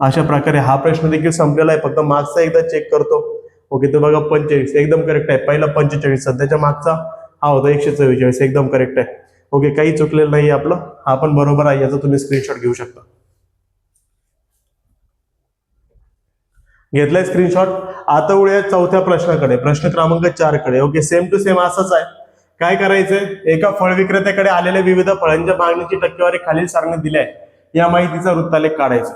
अशा प्रकारे हा प्रश्न देखील संपलेला आहे. फक्त मागचा एकदा चेक करतो. ओके, तर बघा 45 एकदम करेक्ट आहे. पहिला 45, सध्याच्या मागचा हा होता 144, एकदम करेक्ट आहे. ओके, काही चुकलेलं नाही आपलं, हा पण बरोबर आहे. याचा तुम्ही स्क्रीनशॉट घेऊ शकता. घेतलाय स्क्रीनशॉट. आता वळूया चौथ्या प्रश्नाकडे, प्रश्न क्रमांक 4 कडे. ओके, सेम टू सेम असंच आहे. काय करायचंय, एका फळ विक्रेत्याकडे आलेल्या विविध फळांच्या मागणीची टक्केवारी खालील सारण्यात दिली आहे. या माहितीचा वृत्तालेख काढायचा.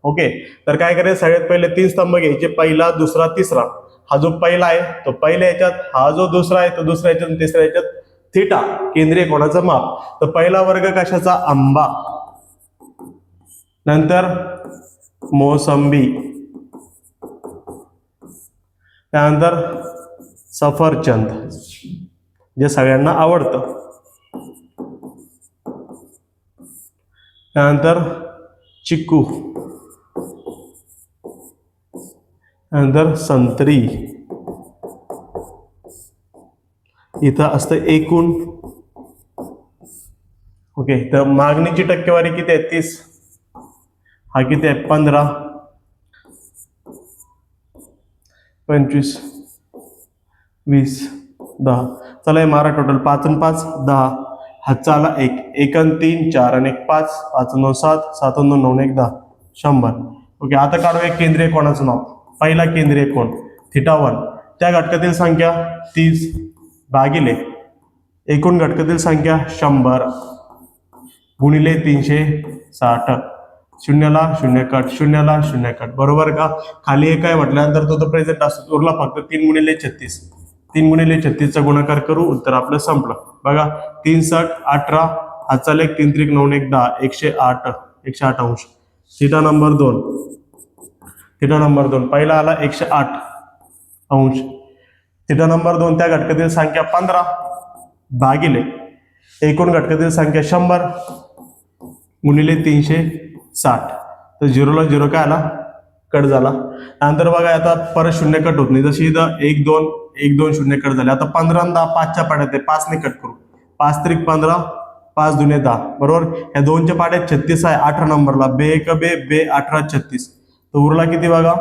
ओके, तर काय करायचं, सगळ्यात पहिले 3 स्तंभ घ्यायचे, पहिला, दुसरा, तिसरा. हा जो पहिला आहे तो पहिल्या याच्यात, हा जो दुसरा आहे तो दुसऱ्या याच्यात, तिसऱ्या याच्यात. थिटा केंद्रीय कोणाचं माप. तर पहिला वर्ग कशाचा, आंबा. नंतर मोसंबी, त्यानंतर सफरचंद जे सगळ्यांना आवडतं. त्यानंतर चिक्कू, त्यानंतर संत्री. इथं असतं एकूण. ओके, तर मागणीची टक्केवारी किती आहे, 30. हा किती आहे, 15, 25, 20, 10. चला हे मारा टोटल, 5 आणि 5 10. हातचा आला 1, 1 आणि 3 4 आणि 1 5, 5 आणि 2 7, 7 आणि 2 9 1 10. 100. ओके, आता काढूया केंद्रीय कोणाचं नाव. पहिला केंद्रीय कोण θ1, त्या घटकातील संख्या 30 भागिले एकूण घटकातील संख्या 100 गुणिले 360. शून्याला शून्य कट, शून्याला शून्य कट, बरोबर का. खाली एक काय म्हटल्यानंतर तो प्रेझेंट असतो. उरला फक्त 3 गुणिले 36. 3 गुणिले 36चा गुणाकार करू, उत्तर आपलं संपलं. बघा 3 7 18, हातचा लेख 3 त्रिक 9 1 10, 108 अंश. थिटा नंबर 2, पहिला आला 108 अंश. थिटा नंबर 2 त्या घटकातील संख्या 15 भागिले एकूण घटकातील संख्या 100 गुणिले 360. तर 0ला 0 काय आला, कट झाला. नंतर बघा आता परत शून्य कट होत नाही. जशी इथं 1 2 1 2 शून्य कट झाले. आता 15 आणि 10 5च्या पाड्यात आहे, 5 ने कट करू. 5 त्रिक 15, 5 दुने 10, बरोबर. या 2च्या पाड्यात 36 आहे 18 नंबरला. बे 1 बे, बे 18 36. तर उरला किती बघा,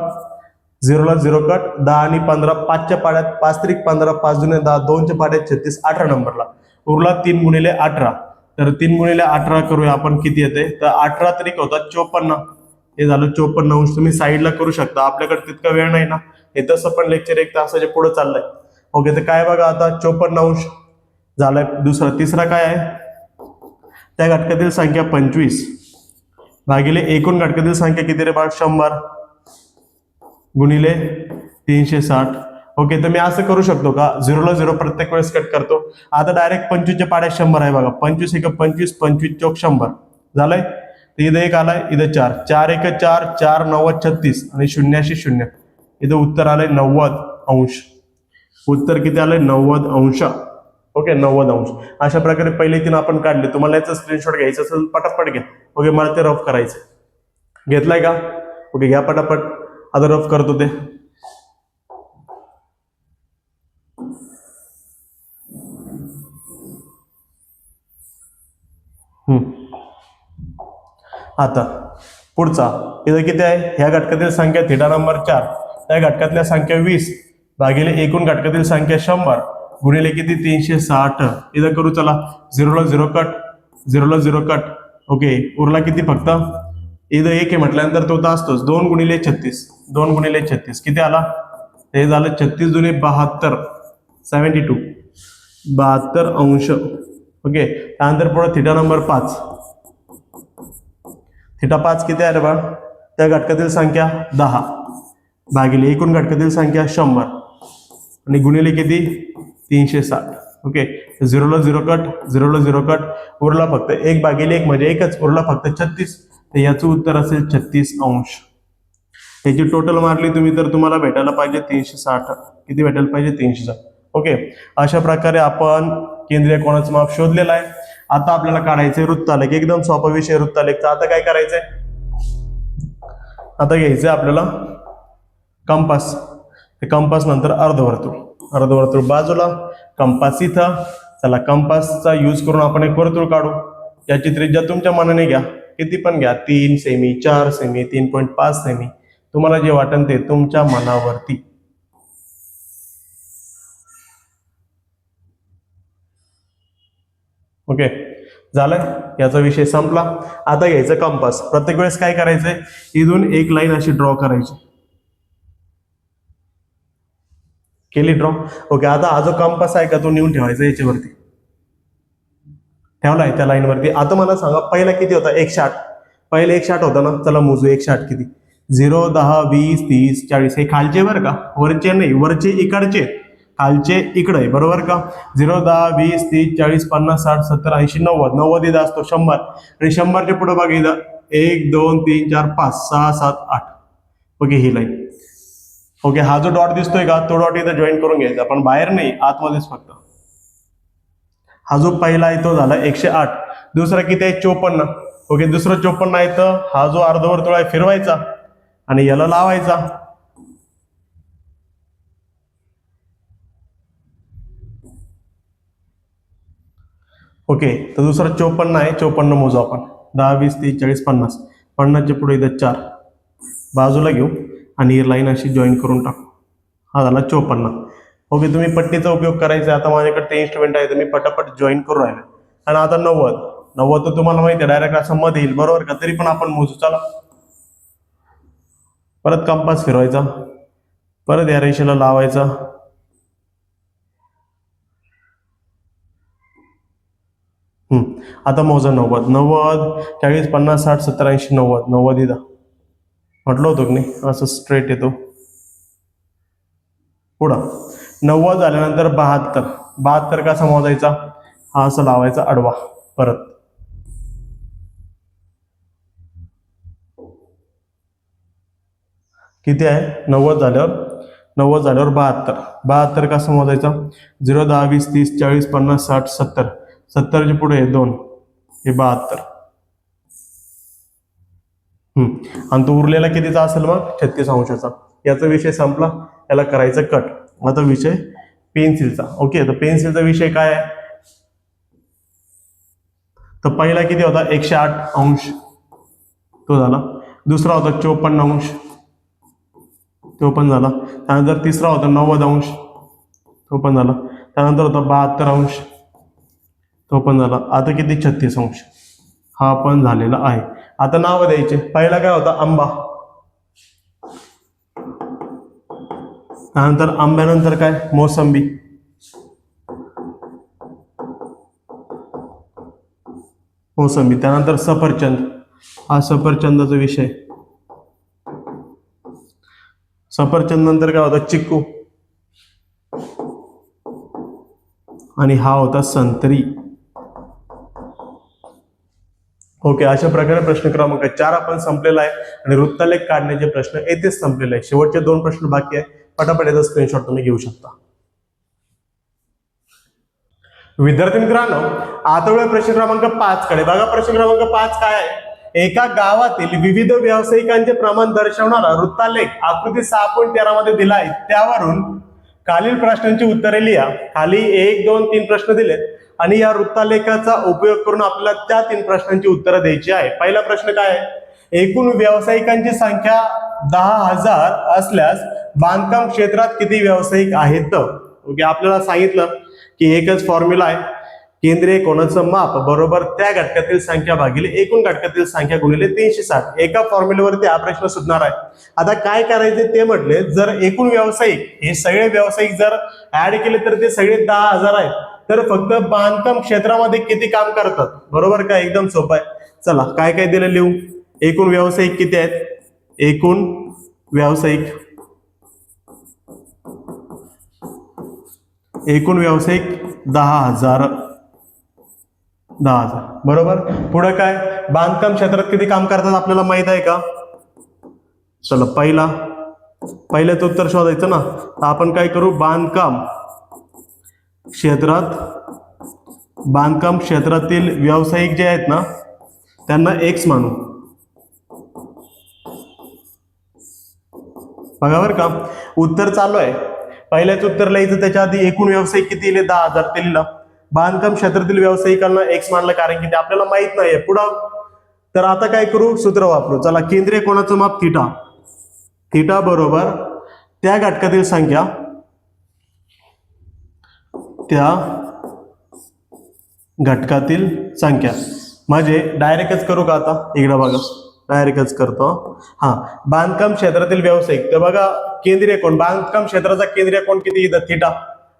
0ला 0 कट, 10 आणि 15 5च्या पाड्यात, 5 त्रिक 15, 5 दुने 10, 2च्या पाड्यात 36 18 नंबरला. उरला 3 गुणिले 18. तर 3 गुणिले 18 करूया आपण, किती येते. तर 18 त्रिक होतात 54. हे झालं 54 अंश. तुम्ही साईडला करू शकता, आपल्याकडे तितका वेळ नाही ना. हे तसं पण लेक्चर 1 तासाच्या पुढे चाललंय. ओके, तर काय बघा आता 54 अंश झालाय. तिसरा काय आहे, त्या घटकातील संख्या 25 भागिले एकूण घटकातील संख्या किती रे बाळ, 100 गुणिले 360. ओके, तर मी असं करू शकतो का, 0ला 0 प्रत्येक वेळेस कट करतो. आता डायरेक्ट 25च्या पाड्यात 100 आहे बघा. 25 1 25, 25 चौक 100 झालंय. तर इथं 1 आलाय, इथं 4, 4 1 4, 4 9 36 आणि 0 0. इथं उत्तर आलंय 90 अंश. उत्तर किती आलंय, 90 अंश. ओके, 90 अंश. अशा प्रकारे पहिले 3 आपण काढले. तुम्हाला याचा स्क्रीनशॉट घ्यायचा असेल पटापट घ्या. ओके, मला ते रफ करायचं. घेतलाय का. ओके, घ्या पटापट. आता रफ करतो ते. आता पुढचा इथं किती आहे, ह्या घटकातील संख्या थिटा नंबर 4, त्या घटकातल्या संख्या 20 भागिले एकूण घटकातील संख्या 100 गुणिले किती 360. इथं करू चला. 0ला 0 कट, 0ला 0 कट. ओके, उरला किती फक्त इथं 1 आहे म्हटल्यानंतर तो तर असतोच. 2 गुणिले 36, 2 गुणिले 36 किती आला, हे झालं 36 दुने 72, 72 72 अंश. ओके, त्यानंतर पुढे थिटा नंबर 5. थिटा 5 किती आहे रे बा, त्या घटकातील संख्या 10 भागिले एकूण घटकातील संख्या 100 आणि गुणिले किती 360. ओके, 0ला 0 कट, 0ला 0 कट. उरला फक्त 1 भागिले 1 म्हणजे एकच, उरला फक्त 36. तर याचं उत्तर असेल 36 अंश. याची टोटल मारली तुम्ही तर तुम्हाला भेटायला पाहिजे 360. किती भेटायला पाहिजे, 360. ओके, अशा प्रकारे आपण केंद्रीय कोणाचं माप शोधलेलं आहे. आता आपल्याला काढायचंय वृत्तालेख. एकदम सोपा विषय वृत्तालेखचा. आता काय करायचंय, आता घ्यायचंय आपल्याला कंपास. कंपास नंतर अर्धवर्तुळ, अर्धवर्तुळ बाजूला, कंपास इथं. चला, कंपासचा यूज करून आपण एक वर्तुळ काढू. याची त्रिज्या तुमच्या मनाने घ्या, किती पण घ्या, 3 सेमी, 4 सेमी, 3.5 सेमी, तुम्हाला जे वाटेल ते तुमच्या मनावरती. ओके, झालंय, याचा विषय संपला. आता घ्यायचं कंपास. प्रत्येक वेळेस काय करायचंय, इथून एक लाईन अशी ड्रॉ करायची. केली ड्रॉ. ओके, आता हा जो कंपास आहे का तो नेऊन ठेवायचा याच्यावरती. ठेवलाय त्या लाईन वरती. आता मला सांगा पहिला किती होता, 160. पहिले 160 होता ना. चला मोजू 160 किती. 0 10 20 30 40. हे खालचे बरं का, वरचे नाही, वरचे इकडचे, खालचे इकडे, बरोबर का. 0 10 20 30 40 50 60 70 80 90. 90 इथं असतो 100 आणि 100च्या पुढे बघा इथं 1 2 3 4 5 6 7 8. ओके, ही लाईन. ओके, हा जो डॉट दिसतोय का तो डॉट इथं जॉईन करून घ्यायचा, पण बाहेर नाही, आतमध्येच फक्त. हा जो पहिला आहे तो झाला 108. दुसरा किती आहे, 54. ओके, दुसरं 54 आहे. तर हा जो अर्धवर्तुळ आहे फिरवायचा आणि याला लावायचा. ओके, तर दुसरा 54 आहे. 54 मोजू आपण. 10 20 30 40 50. 50च्या पुढे इथं 4 बाजूला घेऊ आणि ही लाईन अशी जॉईन करून टाकू. हा झाला 54. ओके, तुम्ही पट्टीचा उपयोग करायचा. आता माझ्याकडे ते इन्स्ट्रुमेंट आहे तर मी पटापट जॉईन करून राहिले. आणि आता 90 तर तुम्हाला माहिती आहे डायरेक्ट असं मध्ये येईल, बरोबर का. तरी पण आपण मोजू. चला, परत कंपास फिरवायचा, परत या रेषेला लावायचा, आता मोजा 90, 90, 40, 50, 60, 70, 80, 90, 90 इथं म्हटलं होतं की नाही, असं स्ट्रेट येतो पुढं. 90 झाल्यानंतर 72, 72 कसा मोजायचा, हा असं लावायचा आडवा, परत किती आहे 90 झाल्यावर, 90 झाल्यावर 72, 72 कसं मोजायचा, 0, 10, 20, 30, 40, 50, 60, 70, 70च्या पुढे 2, हे 72. आणि तो उरलेला कितीचा असेल मग 36 अंशाचा. याचा विषय संपला, याला करायचं कट. आता विषय पेन्सिलचा. ओके, तर पेन्सिलचा विषय काय आहे, तर पहिला किती होता 108 अंश, तो झाला. दुसरा होता 54 अंश, तो पण झाला. त्यानंतर तिसरा होता 90 अंश, तो पण झाला. त्यानंतर होता 72 अंश, तो पण झाला. आता किती 36 अंश, हा पण झालेला आहे. आता नाव द्यायचे. पहिला काय होता आंबा, त्यानंतर आंब्यानंतर काय मोसंबी, मोसंबी. त्यानंतर सफरचंद, हा सफरचंदाचा विषय. सफरचंद नंतर काय होता चिक्कू, आणि हा होता संत्री. ओके, अशा प्रकारे प्रश्न क्रमांक 4 आपण संपलेला आहे आणि वृत्तलेख काढण्याचे प्रश्न येथेच संपलेले आहे. शेवटचे 2 प्रश्न बाकी आहे, पटापट याचा स्क्रीनशॉट तुम्ही घेऊ शकता. विद्यार्थी मित्रांनो, आता वेळ प्रश्न क्रमांक 5 कडे बघा. प्रश्न क्रमांक 5 काय आहे, एका गावातील विविध व्यावसायिकांचे प्रमाण दर्शवणारा वृत्तालेख आकृती 6.13 मध्ये दिला आहे. त्यावरून खालील प्रश्नांची उत्तरे लिहा. खाली 1, 2, 3 प्रश्न दिले आणि या वृत्तालेखाचा उपयोग करून आपल्याला त्या 3 प्रश्नांची उत्तरं द्यायची आहे. पहिला प्रश्न काय आहे, एकूण व्यावसायिकांची संख्या 10,000 असल्यास बांधकाम क्षेत्रात किती व्यावसायिक आहेत. ओके, आपल्याला सांगितलं की एकच फॉर्म्युला आहे, केंद्रीय कोनाचं माप बरोबर त्या घटकातील संख्या भागिले एकूण घटकातील संख्या गुणिले 360. एका फॉर्म्युलेवरती हा प्रश्न सुटणार आहे. आता काय करायचे ते म्हटले, जर एकूण व्यावसायिक हे सगळे व्यावसायिक जर ऍड केले तर ते सगळे 10,000 आहेत. तर फक्त बांधकाम क्षेत्रामध्ये किती काम करतात, बरोबर का, एकदम सोपं आहे. चला काय काय दिलं लिहू. एकूण व्यावसायिक किती आहेत, एकूण व्यावसायिक, एकूण व्यावसायिक 10,000, 10,000 बरोबर. पुढे काय, बांधकाम क्षेत्रात किती काम करतात आपल्याला माहित आहे का. चला पहिल्याचं उत्तर शोधायचं ना. आपण काय करू, बांधकाम क्षेत्रातील व्यावसायिक जे आहेत ना त्यांना X मानू. बघा बरं का, उत्तर चालू आहे. पहिल्याच उत्तर लिहायचं, त्याच्या आधी एकूण व्यावसायिक किती लिहिले 10,000 ते लिहिलं. बांधकाम क्षेत्रातील व्यावसायिकांना X मानलं कारण की ते आपल्याला माहित नाहीये. पुढं तर आता काय करू, सूत्र वापरू. चला, केंद्रीय कोनाचं माप थिटा, थिटा बरोबर त्या घटकातील संख्या, त्या घटकातील संख्या. म्हणजे डायरेक्टच करू का, आता इकडे बघा, डायरेक्टच करतो. हा, बांधकाम क्षेत्रातील व्यावसायिक, तर बघा केंद्रीय कोन, बांधकाम क्षेत्राचा केंद्रीय कोन किती, इथं थिटा,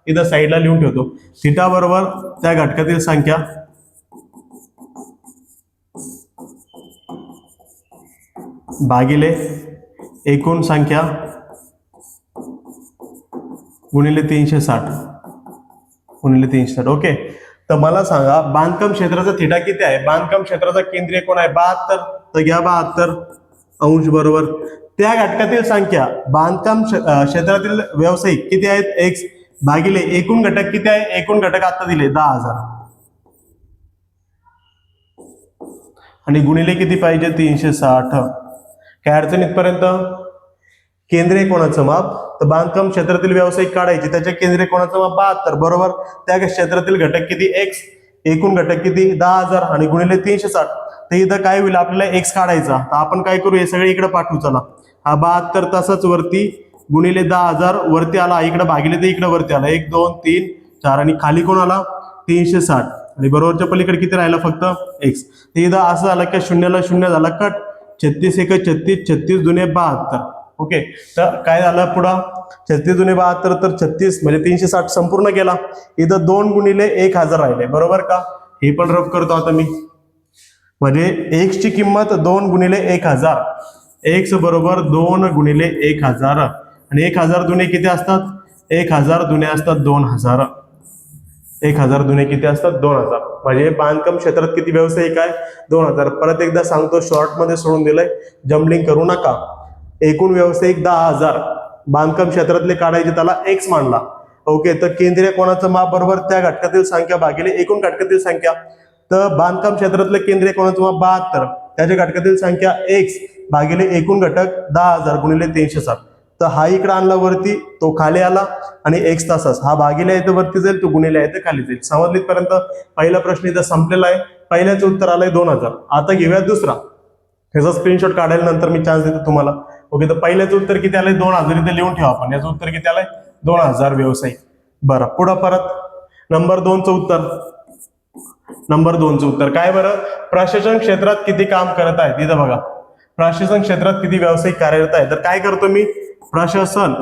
इथं साईडला लिहून ठेवतो. थिटा बरोबर त्या घटकातील संख्या भागिले एकूण संख्या गुणिले 360, गुणिले 360. ओके, तर मला सांगा बांधकाम क्षेत्राचा थिटा किती आहे. बांधकाम क्षेत्राचा केंद्रीय कोन आहे 72, तर घ्या 72 अंश बरोबर त्या घटकातील संख्या, बांधकाम क्षेत्रातील व्यावसायिक किती आहेत X भागिले एकूण घटक किती आहे, एकूण घटक आता दिले 10,000 आणि गुणिले किती पाहिजे 360. काय अडचण इथपर्यंत. केंद्रीय कोनाचं माप, तर बांधकाम क्षेत्रातील व्यावसायिक काढायचे, त्याच्या केंद्रीय कोनाचं माप 72 बरोबर त्या क्षेत्रातील घटक किती X, एकूण घटक किती 10,000 आणि गुणिले 360. तर इथं काय होईल, आपल्याला X काढायचा. तर आपण काय करू, हे सगळे इकडे पाठवू. चला, हा 72 तसाच वरती गुणिले 10,000 वरती आला, इकडे भागिले ते इकडे वरती आला, 1, 2, 3, 4 आणि खाली कोण आला 360 आणि बरोबरच्या पलीकडे किती राहिला फक्त X. तर इथं असं झालं की शून्याला शून्य झाला कट, 36 1 36, 36 दुने 72. ओके, तर काय झालं पुढं 36 दुने 72 तर 36 म्हणजे 360 संपूर्ण केला. इथं 2 गुणिले 1000 राहिले, बरोबर का? हे पण रफ करतो आता मी. म्हणजे x ची किंमत 2 गुणिले 1000, x बरोबर 2 गुणिले 1000 आणि 1000 दुने किती असतात? 1000 दुने असतात 2000. 1000 दुने किती असतात? 2000. म्हणजे बांधकाम क्षेत्रात किती व्यावसायिक आहे? 2000. परत एकदा सांगतो, शॉर्ट मध्ये सोडून दिलंय, जम्बलिंग करू नका. एकूण व्यावसायिक 10,000 बांधकाम क्षेत्रातले काढायचे, त्याला x मानला. ओके, तर केंद्रीय कोणाचं माप बरोबर त्या घटकातील संख्या भागिले एकूण घटकातील संख्या. तर बांधकाम क्षेत्रातले केंद्रीय कोणाचं माप 72, त्याच्या घटकातील संख्या x भागिले एकूण घटक 10,000 गुणिले 360. तर हा इकडे आणला वरती, तो खाली आला आणि x तासास हा भागिले आहे तर वरती जाईल, तो गुणिले आहे तर खाली जाईल. समजलीत पर्यंत? पहिला प्रश्न इथं संपलेला आहे. पहिल्याचं उत्तर आलंय 2000. आता घेऊया दुसरा. ह्याचा स्क्रीनशॉट काढायला नंतर मी चान्स देतो तुम्हाला. ओके, तर पहिल्याचं उत्तर किती आलंय? 2000. इथे लिहून ठेवा आपण. याचं उत्तर किती आलंय? 2000 व्यावसायिक. बरं, पुढं परत नंबर 2चं उत्तर. नंबर 2चं उत्तर काय बरं? प्रशासन क्षेत्रात किती काम करत आहेत? इथं बघा, प्रशासन क्षेत्रात किती व्यावसायिक कार्यरत आहे. तर काय करतो मी? प्रशासन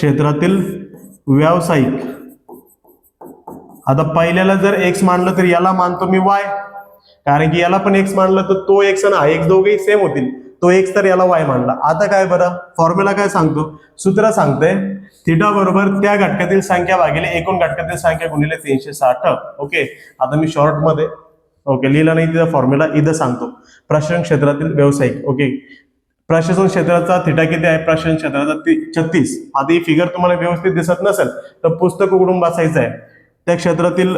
क्षेत्रातील व्यावसायिक. आता पहिल्याला जर x मानलं तर याला मानतो मी y, कारण की याला पण x मानलं तर तो x आणि हा x दोघेही सेम होतील. तो x तर याला y मानला. आता काय बरं? फॉर्म्युला काय सांगतो? सूत्र सांगतंय थिटा बरोबर त्या घटकातील संख्या भागिले एकूण घटकातील संख्या गुणिले 360. ओके, आता मी शॉर्ट मध्ये ओके लिहिला नाही, तिथं फॉर्म्युला इथं सांगतो. प्रशासन क्षेत्रातील व्यावसायिक. ओके, प्रशासन क्षेत्राचा थिटा किती आहे? प्रशासन क्षेत्राचा 36. आता ही फिगर तुम्हाला व्यवस्थित दिसत नसेल तर पुस्तक उघडून बसायचं आहे. त्या क्षेत्रातील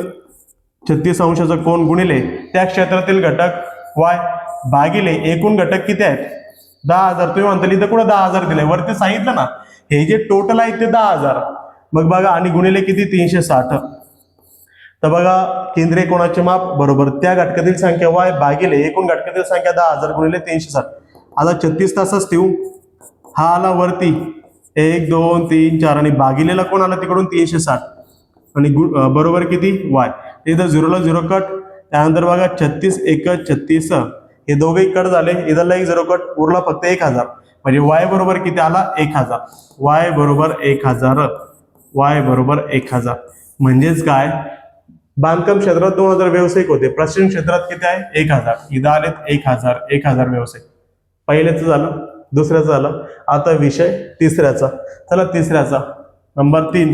36 अंशाचा कोन गुणिले त्या क्षेत्रातील घटक y भागिले एकूण घटक किती आहेत? 10,000. तुम्ही म्हणता इथं कुठं 10,000 दिलंय? वरती सांगितलं ना, हे जे टोटल आहे ते 10,000. मग बघा, आणि गुणिले किती? 360. तर बघा, केंद्रीय कोणाचे माप बरोबर त्या घटकातील संख्या y भागिले एकूण घटकातील संख्या 10,000 गुणिले 360. आता 36 तासच ठेवू. हा आला वरती 1 2 3 4 आणि भागिलेला कोण आला तिकडून? 360 आणि बरोबर किती? y. इथं 0 ला 0 कट. त्यानंतर बघा 36 1 36, हे दोघेही कट झाले. इथला एक 0 कट, उरला फक्त 1000. म्हणजे y बरोबर किती आला? 1000. y बरोबर 1000. y बरोबर 1000. म्हणजेच काय? बांधकाम क्षेत्रात 2000 व्यावसायिक होते. प्रशासन क्षेत्रात किती आहे? 1000. इथं आलेत 1000 व्यावसायिक. पहिल्याचं झालं, दुसऱ्याचं झालं. आता विषय तिसऱ्याचा. चला तिसऱ्याचा नंबर 3.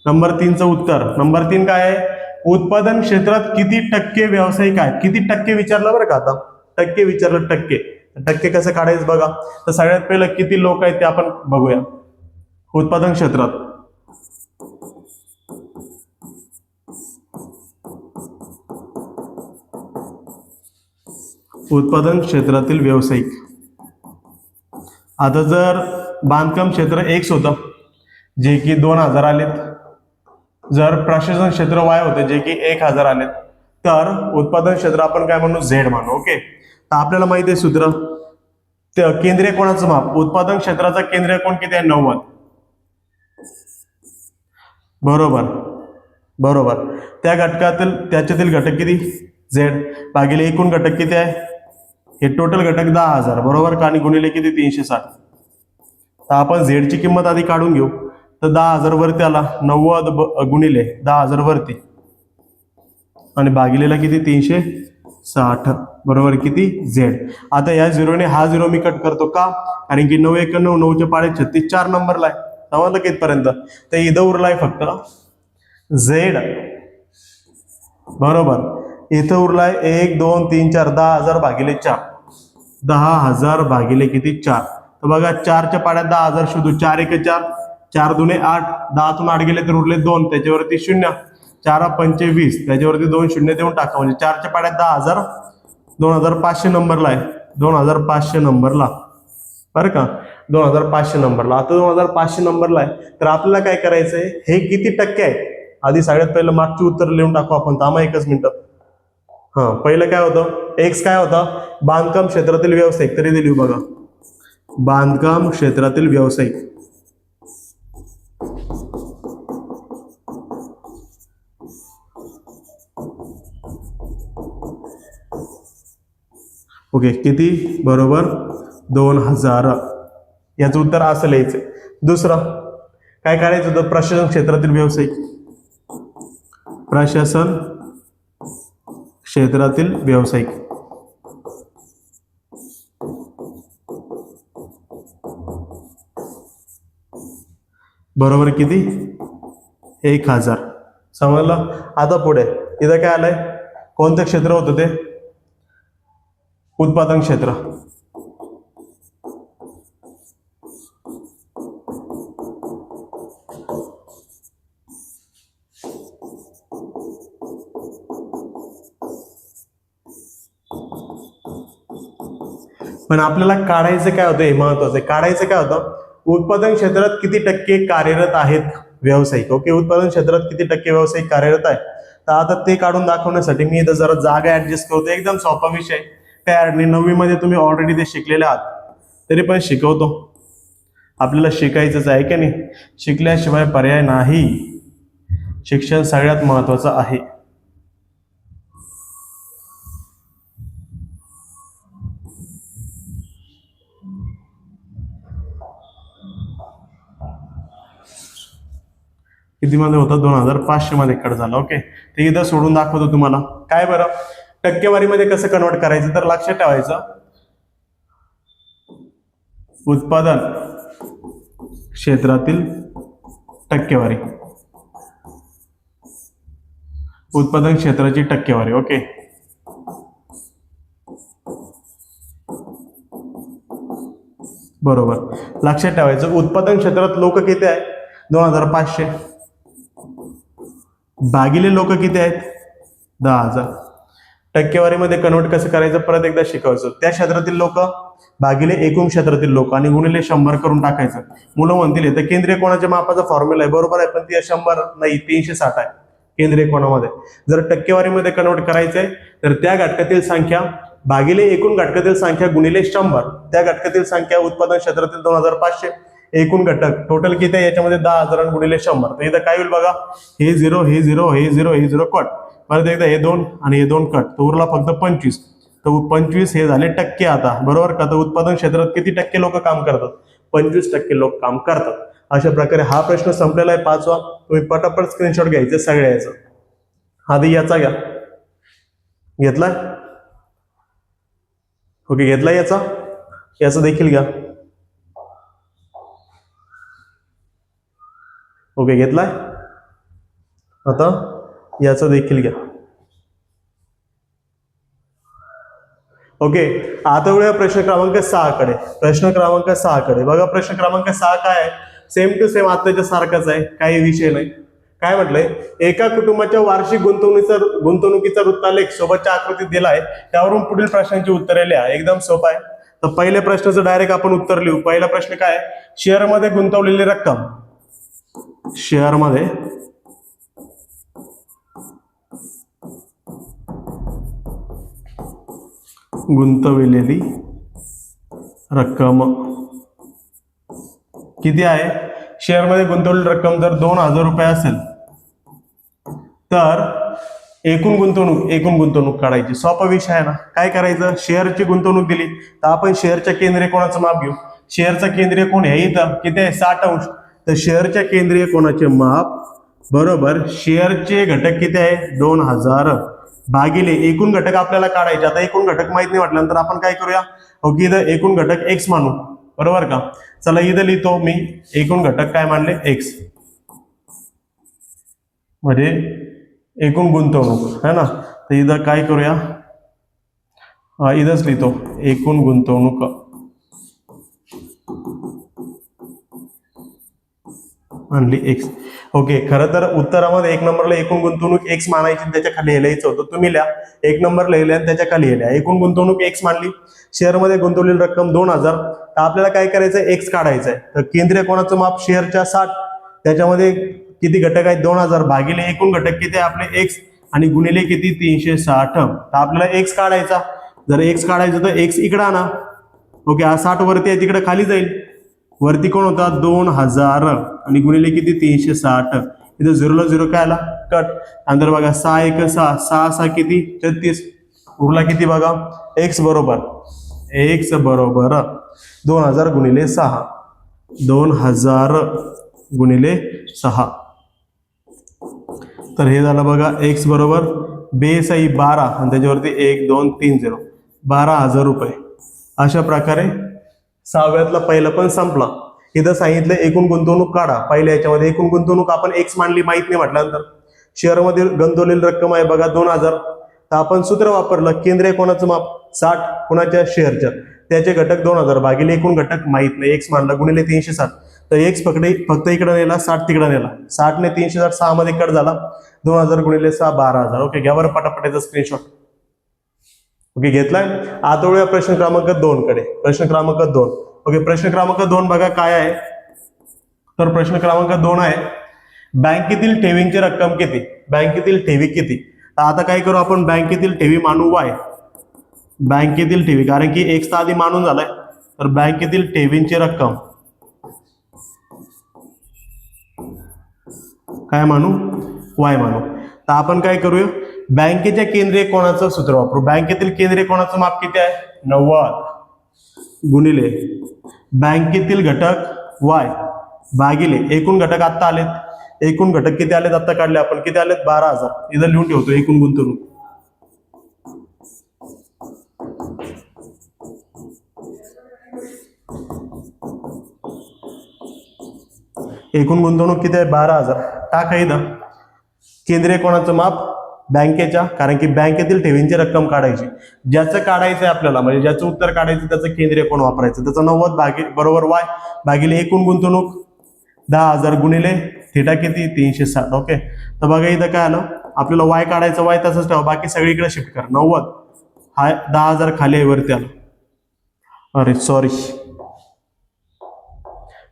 नंबर 3चं उत्तर. नंबर 3 काय आहे? उत्पादन क्षेत्रात किती टक्के व्यावसायिक आहेत? किती टक्के विचारलं बरं का? आता टक्के विचारलं. टक्के कसं काढायचं बघा. तर सगळ्यात पहिलं किती लोक आहेत ते आपण बघूया. उत्पादन क्षेत्रात उत्पादन क्षेत्रातील व्यावसायिक. आता जर बांधकाम क्षेत्र x होतं जे की 2000 आलेत, जर प्रशासन क्षेत्र y होते जे की 1000 आलेत, तर उत्पादन क्षेत्र आपण काय म्हणू? z मानू. ओके, तर आपल्याला माहिती आहे सूत्र. केंद्रीय कोणाचं माप? उत्पादन क्षेत्राचा केंद्रीय कोण किती आहे? 90. बरोबर. त्या घटकातील त्याच्यातील घटक किती? z भागिले एकूण घटक किती आहे? हे टोटल घटक 10,000. बरोबर का? आणि गुणिले किती? 360. तर आपण z ची किंमत आधी काढून घेऊ. तर 10,000 वरती आला, 90 गुणिले 10,000 वरती आणि भागिलेला किती? 360. बरोबर किती? z. आता या 0ने हा 0 मी कट करतो का? कारण की 9 1 9, 9 च्या पाढे 36, 4 नंबरला आहे. समजलं कितपर्यंत? तर इथं उरलाय फक्त z. बरोबर, इथं उरलाय 1 2 3 4, 10,000 भागिले 4. 10,000 भागिले किती? 4. तर बघा 4 च्या पाड्यात 10,000 शोधू. 4 1 4, 4 2 8, 10 तून 8 गेले तर उरले 2, त्याच्यावरती 0, 4 5 20, त्याच्यावरती 2 0 देऊन टाका. म्हणजे 4 च्या पाड्यात 10,000, 2500 नंबरला आहे. 2500 नंबरला, बरं का? 2500 नंबरला. आता 2500 नंबरला आहे, तर आपल्याला काय करायचंय? हे किती टक्के आहे? आधी सगळ्यात पहिलं मागची उत्तर लिहून टाकू आपण. थांबा एकच मिनिट. पहिलं काय होतं? x काय होता? बांधकाम क्षेत्रातील व्यावसायिक. तरी ते लिहू बघा, बांधकाम क्षेत्रातील व्यावसायिक. ओके, किती? बरोबर 2000. याचं उत्तर असं लिहायचं. दुसरं काय करायचं होतं? प्रशासन क्षेत्रातील व्यावसायिक, प्रशासन क्षेत्रातील व्यावसायिक. बरोबर किती? 1000. समजलं? आता पुढे इथं काय आलंय? कोणतं क्षेत्र होतं ते? उत्पादन क्षेत्र. पण आपल्याला काढायचं काय होतं? हे महत्वाचं आहे. काढायचं काय होतं? उत्पादन क्षेत्रात किती टक्के कार्यरत आहेत व्यावसायिक. ओके, उत्पादन क्षेत्रात किती टक्के व्यावसायिक कार्यरत आहे. तर आता ते काढून दाखवण्यासाठी मी इथं जरा जागा ऍडजस्ट करतो. एकदम सोपा विषय, काय अडचण. 9वी मध्ये तुम्ही ऑलरेडी ते शिकलेले आहात, तरी पण शिकवतो. आपल्याला शिकायचंच आहे की नाही? शिकल्याशिवाय पर्याय नाही. शिक्षण सगळ्यात महत्वाचं आहे. किती मध्ये होता? 2500 मध्ये कट झाला. ओके, ते इथं सोडून दाखवतो तुम्हाला. काय बरं, टक्केवारीमध्ये कसं कन्वर्ट करायचं? तर लक्षात ठेवायचं, उत्पादन क्षेत्रातील टक्केवारी, उत्पादन क्षेत्राची टक्केवारी. ओके, बरोबर. लक्षात ठेवायचं, उत्पादन क्षेत्रात लोक किती आहेत? 2500 भागिले लोक किती आहेत? 10,000. टक्केवारीमध्ये कन्वर्ट कसं करायचं परत एकदा शिकवायचं. त्या क्षेत्रातील लोक भागिले एकूण क्षेत्रातील लोक आणि गुणिले 100 करून टाकायचं. मुलं म्हणतील तर केंद्रीय कोणाच्या मापाचा फॉर्म्युला आहे. बरोबर आहे, पण ती 100 नाही, 360 आहे केंद्रीय कोणामध्ये. जर टक्केवारीमध्ये कन्वर्ट करायचंय तर त्या घटकातील संख्या भागिले एकूण घटकातील संख्या गुणिले 100. त्या घटकातील संख्या उत्पादन क्षेत्रातील 2500, एकूण घटक टोटल किती आहे याच्यामध्ये? 10,000 गुणिले 100. तर इथं काय होईल बघा, हे 0, हे 0, हे 0, हे 0 कट. परत एकदा हे 2 आणि हे 2 कट, तर उरला फक्त 25. तर 25 हे झाले टक्के आता. बरोबर का? तर उत्पादन क्षेत्रात किती टक्के लोक काम करतात? 25% लोक काम करतात. अशा प्रकारे हा प्रश्न संपलेला आहे 5वा. तुम्ही पटापट स्क्रीनशॉट घ्यायचे सगळ्याचं. आधी याचा घ्या. घेतलाय? ओके, घेतलाय याचा? याचा देखील घ्या. ओके, घेतलाय? आता याचा देखील घ्या. ओके, आता वेळा प्रश्न क्रमांक 6 कडे. प्रश्न क्रमांक 6 कडे बघा. प्रश्न क्रमांक 6 काय आहे? सेम टू सेम आताच्या सारखाच आहे, काही विषय नाही. काय म्हटलंय? एका कुटुंबाच्या वार्षिक गुंतवणुकीचा वृत्तालेख सोबतच्या आकृतीत दिलाय. त्यावरून पुढील प्रश्नांची उत्तरे लिहा. एकदम सोपं आहे. तर पहिल्या प्रश्नाचं डायरेक्ट आपण उत्तर लिहू. पहिला प्रश्न काय आहे? शेअरमध्ये गुंतवलेली रक्कम, शेअरमध्ये गुंतवलेली रक्कम किती आहे? शेअरमध्ये गुंतवलेली रक्कम जर 2000 रुपये असेल तर एकूण गुंतवणूक काढायची. सोपा विषय आहे ना. काय करायचं? शेअरची गुंतवणूक दिली तर आपण शेअरच्या केंद्रीय कोणाचं माप घेऊ. शेअरचा केंद्रीय कोण आहे? इथं किती आहे? 60°. तर शेअरच्या केंद्रीय कोणाचे माप बरोबर शेअरचे घटक किती आहे? 2000 भागिले एकूण घटक आपल्याला काढायचे. आता एकूण घटक माहित नाही म्हटल्यानंतर आपण काय करूया? ओके, इथं एकूण घटक x मानू. बरोबर का? चला इथं लिहितो मी एकूण घटक काय मानले? x, म्हणजे एकूण गुंतवणूक है ना. तर इथं काय करूया? इथंच लिहितो एकूण गुंतवणूक आणली x. ओके, खरं तर उत्तरामध्ये 1 नंबरला एकूण गुंतवणूक x मानायची, त्याच्या खाली लिहायचं होतं. तुम्ही लिहा 1 नंबर लिहिल्या आणि त्याच्या खाली लिहा एकूण गुंतवणूक x मानली. शेअरमध्ये गुंतवलेली रक्कम 2000. तर आपल्याला काय करायचं? x काढायचं आहे. तर केंद्रीय कोणाचं माप? शेअरच्या 60. त्याच्यामध्ये किती घटक आहेत? 2000 भागिले एकूण घटक किती आहे आपले? x आणि गुणिले किती? 360. तर आपल्याला x काढायचा. जर x काढायचं तर x इकडे आणा. ओके, हा 60 वरती आहे, तिकडे खाली जाईल. वरती कोण होता? 2000 आणि गुणिले किती? 360. इथं 0 ला 0 काय आला? कट. अंदर बघा 6 1 6, 6 6 किती? 36. उरला किती बघा? एक्स बरोबर 2000 गुणिले 6, 2000 गुणिले 6. तर हे झालं बघा एक्स बरोबर बेस आहे 12 आणि त्याच्यावरती 1 2 3 0 12,000 रुपये. अशा प्रकारे सहाव्यातला पहिला पण संपला. इथं सांगितलं एकूण गुंतवणूक काढा. पहिल्या याच्यामध्ये एकूण गुंतवणूक आपण एक्स मांडली माहित नाही म्हटल्यानंतर शेअरमध्ये गुंतवलेली रक्कम आहे बघा 2000. तर आपण सूत्र वापरलं केंद्रीय कोणाचं माप 60 कोणाच्या शेअरच्या त्याचे घटक 2000 भागिले एकूण घटक माहित नाही एक्स मांडला गुणिले 360. तर एक्स फक्त इकडे नेला 60 तिकडे नेला 60 ने 360 6 मध्ये कट झाला 2000 गुणिले 6 12,000. ओके घ्या बरं पटापटाचा स्क्रीनशॉट. ओके घेतलाय. आता वळूया प्रश्न क्रमांक 2 कडे. प्रश्न क्रमांक 2. ओके प्रश्न क्रमांक 2 बघा काय आहे. तर प्रश्न क्रमांक 2 आहे बँकेतील ठेवींची रक्कम किती. बँकेतील ठेवी किती. आता काय करू आपण बँकेतील ठेवी मानू वाय. बँकेतील ठेवी कारण की एक्स तर आधी मानून झालाय तर बँकेतील ठेवींची रक्कम काय मानू वाय मानू. तर आपण काय करूया बँकेच्या केंद्रीय कोणाचं सूत्र वापरू. बँकेतील केंद्रीय कोणाचं माप किती आहे 90 गुणिले बँकेतील घटक वाय भागिले एकूण घटक आता आलेत. एकूण घटक किती आलेत आता काढले आपण किती आलेत 12,000. इथं लिहून ठेवतो एकूण गुंतवणूक. एकूण गुंतवणूक किती आहे 12,000. टाका इथं केंद्रीय कोणाचं माप बँकेच्या कारण की बँकेतील ठेवींची रक्कम काढायची. ज्याचं काढायचं आहे आपल्याला म्हणजे ज्याचं उत्तर काढायचं त्याचं केंद्रीय कोण वापरायचं. त्याचं 90 बरोबर वाय भागिले एकूण गुंतवणूक 10,000 गुणिले थिटा किती 360. ओके तर बघा इथं काय आलं आपल्याला वाय काढायचं वाय तसंच ठेवा बाकी सगळीकडे शिफ्ट करा. 90 हा 10,000 खाली आहे वरती आलं. अरे सॉरी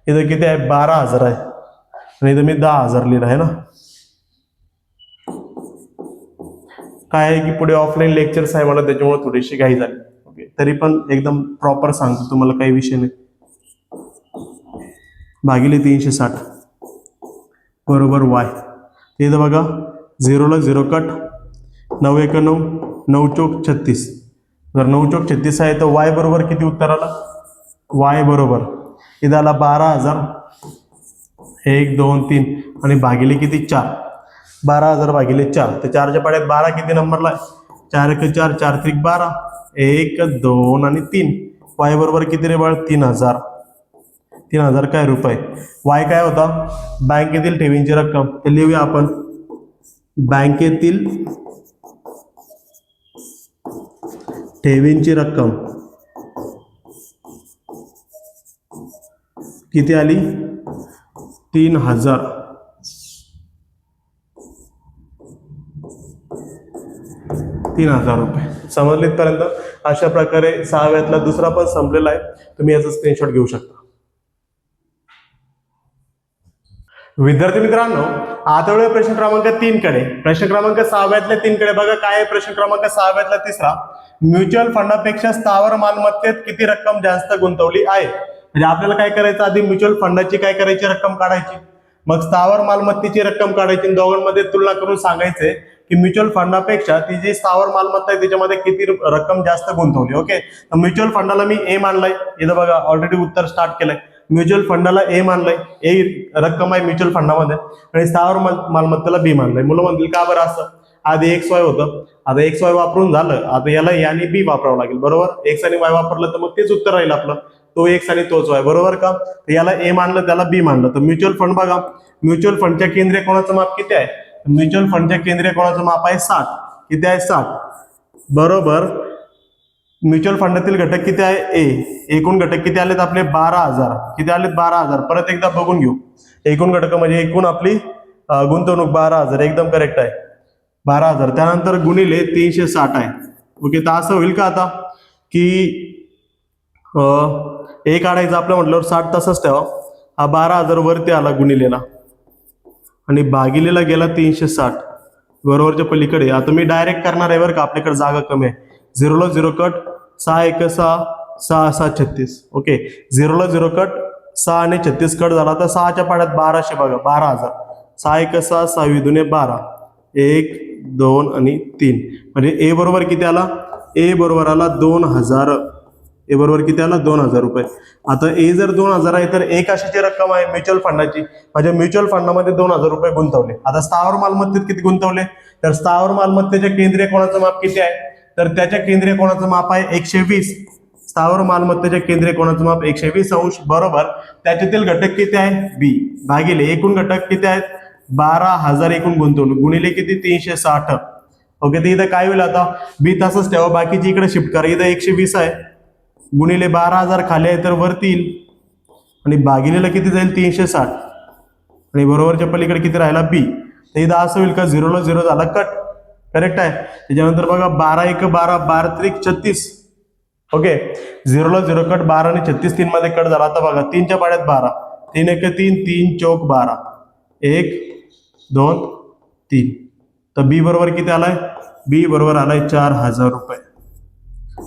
इथं किती आहे 12,000 आहे आणि इथं मी 10,000 लिहिलं आहे ना. काय आहे की पुढे ऑफलाईन लेक्चर्स आहे मला त्याच्यामुळे थोडीशी घाई झाली. ओके तरी पण एकदम प्रॉपर सांगतो तुम्हाला काही विषय नाही. भागिले 360 बरोबर वाय. इथं बघा 0 ला 0 कट 9 1 9 9 चौक 36. जर 9 चौक 36 आहे तर वाय बरोबर किती उत्तर आला वाय बरोबर इथं आला 12,000 1 2 3 आणि भागिले किती 4. 12,000 भागिले 4 तर 4च्या पाड्यात 12 किती नंबरला 4 1 4 4 3 12 1 2 आणि 3. वाय बरोबर किती रे बाळ 3,000. 3,000 काय रुपये. वाय काय होता बँकेतील ठेवींची रक्कम. ते लिहूया आपण बँकेतील ठेवींची रक्कम किती आली 3,000. 3,000 रुपये. समजलेत पर्यंत. अशा प्रकारे सहाव्यातला दुसरा पण संपलेला आहे. तुम्ही याचा स्क्रीनशॉट घेऊ शकता. विद्यार्थी मित्रांनो आता वेळ प्रश्न क्रमांक 3 कडे. प्रश्न क्रमांक 6व्यातल्या 3 कडे बघा काय आहे. प्रश्न क्रमांक 6व्यातला तिसरा म्युच्युअल फंडापेक्षा स्थावर मालमत्तेत किती रक्कम जास्त गुंतवली आहे. म्हणजे आपल्याला काय करायचं आधी म्युच्युअल फंडाची काय करायची रक्कम काढायची मग स्थावर मालमत्तेची रक्कम काढायची. दोघांमध्ये तुलना करून सांगायचंय की म्युच्युअल फंडापेक्षा ती जी स्थावर मालमत्ता आहे त्याच्यामध्ये किती रक्कम जास्त गुंतवली. ओके तर म्युच्युअल फंडाला मी ए मानलाय. इथं बघा ऑलरेडी उत्तर स्टार्ट केलंय. म्युच्युअल फंडाला ए मानलंय ए रक्कम आहे म्युच्युअल फंडामध्ये आणि स्थावर मालमत्तेला बी मानलंय. मुलं म्हणतील का बरं असं आधी एक्स वाय होतं आता एक्स वाय वापरून झालं आता याला ए आणि बी वापरावं लागेल बरोबर. एक्स आणि वाय वापरलं तर मग तेच उत्तर राहील आपलं तो एक्स आणि तोच वाय बरोबर का. तर याला ए मानलं त्याला बी मानलं. तर म्युच्युअल फंड बघा म्युच्युअल फंडच्या केंद्रीय कोणाचं माप किती आहे. म्युच्युअल फंडच्या केंद्रीय कोणाचं माप आहे 60. किती आहे 60 बरोबर. म्युच्युअल फंडातील घटक किती आहे ए. एकूण घटक किती आलेत आपले 12,000. किती आलेत 12,000. परत एकदा बघून घेऊ एकूण घटक म्हणजे एकूण आपली गुंतवणूक 12,000 एकदम करेक्ट आहे 12,000. त्यानंतर गुणिले 360 आहे. ओके तर असं होईल का आता की ए काढायचं आपलं म्हटल्यावर 60 तसंच ठेवा. हा 12,000 वरती आला गुणिलेला आणि भागिलेला गेला 360 बरोबरच्या पलीकडे. आता मी डायरेक्ट करणार आहे बरं का आपल्याकडे जागा कमी आहे. 0 ला 0 कट 6 1 6 6 6 36. ओके 0 ला 0 कट 6 आणि 36 कट झाला तर 6च्या पाड्यात 1200 बघा 12,000. 6 1 6 6 2 12 1 2 आणि 3 म्हणजे ए बरोबर किती आला ए बरोबर आला 2000. ए बरोबर किती आला 2000 रुपये. आता ए जर 2000 आहे तर एक कशाची रक्कम आहे म्युच्युअल फंडाची. माझ्या म्युच्युअल फंडामध्ये 2000 रुपये गुंतवले. आता स्थावर मालमत्तेत किती गुंतवले तर स्थावर मालमत्तेच्या केंद्रीय कोणाचं माप किती आहे तर त्याच्या केंद्रीय कोणाचं माप आहे 120. स्थावर मालमत्तेच्या केंद्रीय कोणाचं माप 120 अंश बरोबर त्याच्यातील घटक किती आहे बी भागिले एकूण घटक किती आहेत 12,000 एकूण गुंतवणूक गुणिले किती 360. ओके तर इथं काय होईल आता बी तसंच ठेवा बाकीची इकडे शिफ्ट करा. इथं 120 आहे गुणिले 12,000 खाली आहे तर वरती येईल आणि भागिलेला किती जाईल 360 आणि बरोबरच्या पलीकडे किती राहिला बी. तर इथं असं होईल का 0 ला 0 झाला कट. करेक्ट आहे. त्याच्यानंतर बघा 12 1 12 12 त्रिक 36. ओके 0 ला 0 कट 12 आणि 36 3 मध्ये कट झाला. आता बघा 3 च्या पाड्यात 12 3 1 3 3 चौक 12 1 2 3. तर बी बरोबर किती आलाय बी बरोबर आलाय 4,000 रुपये.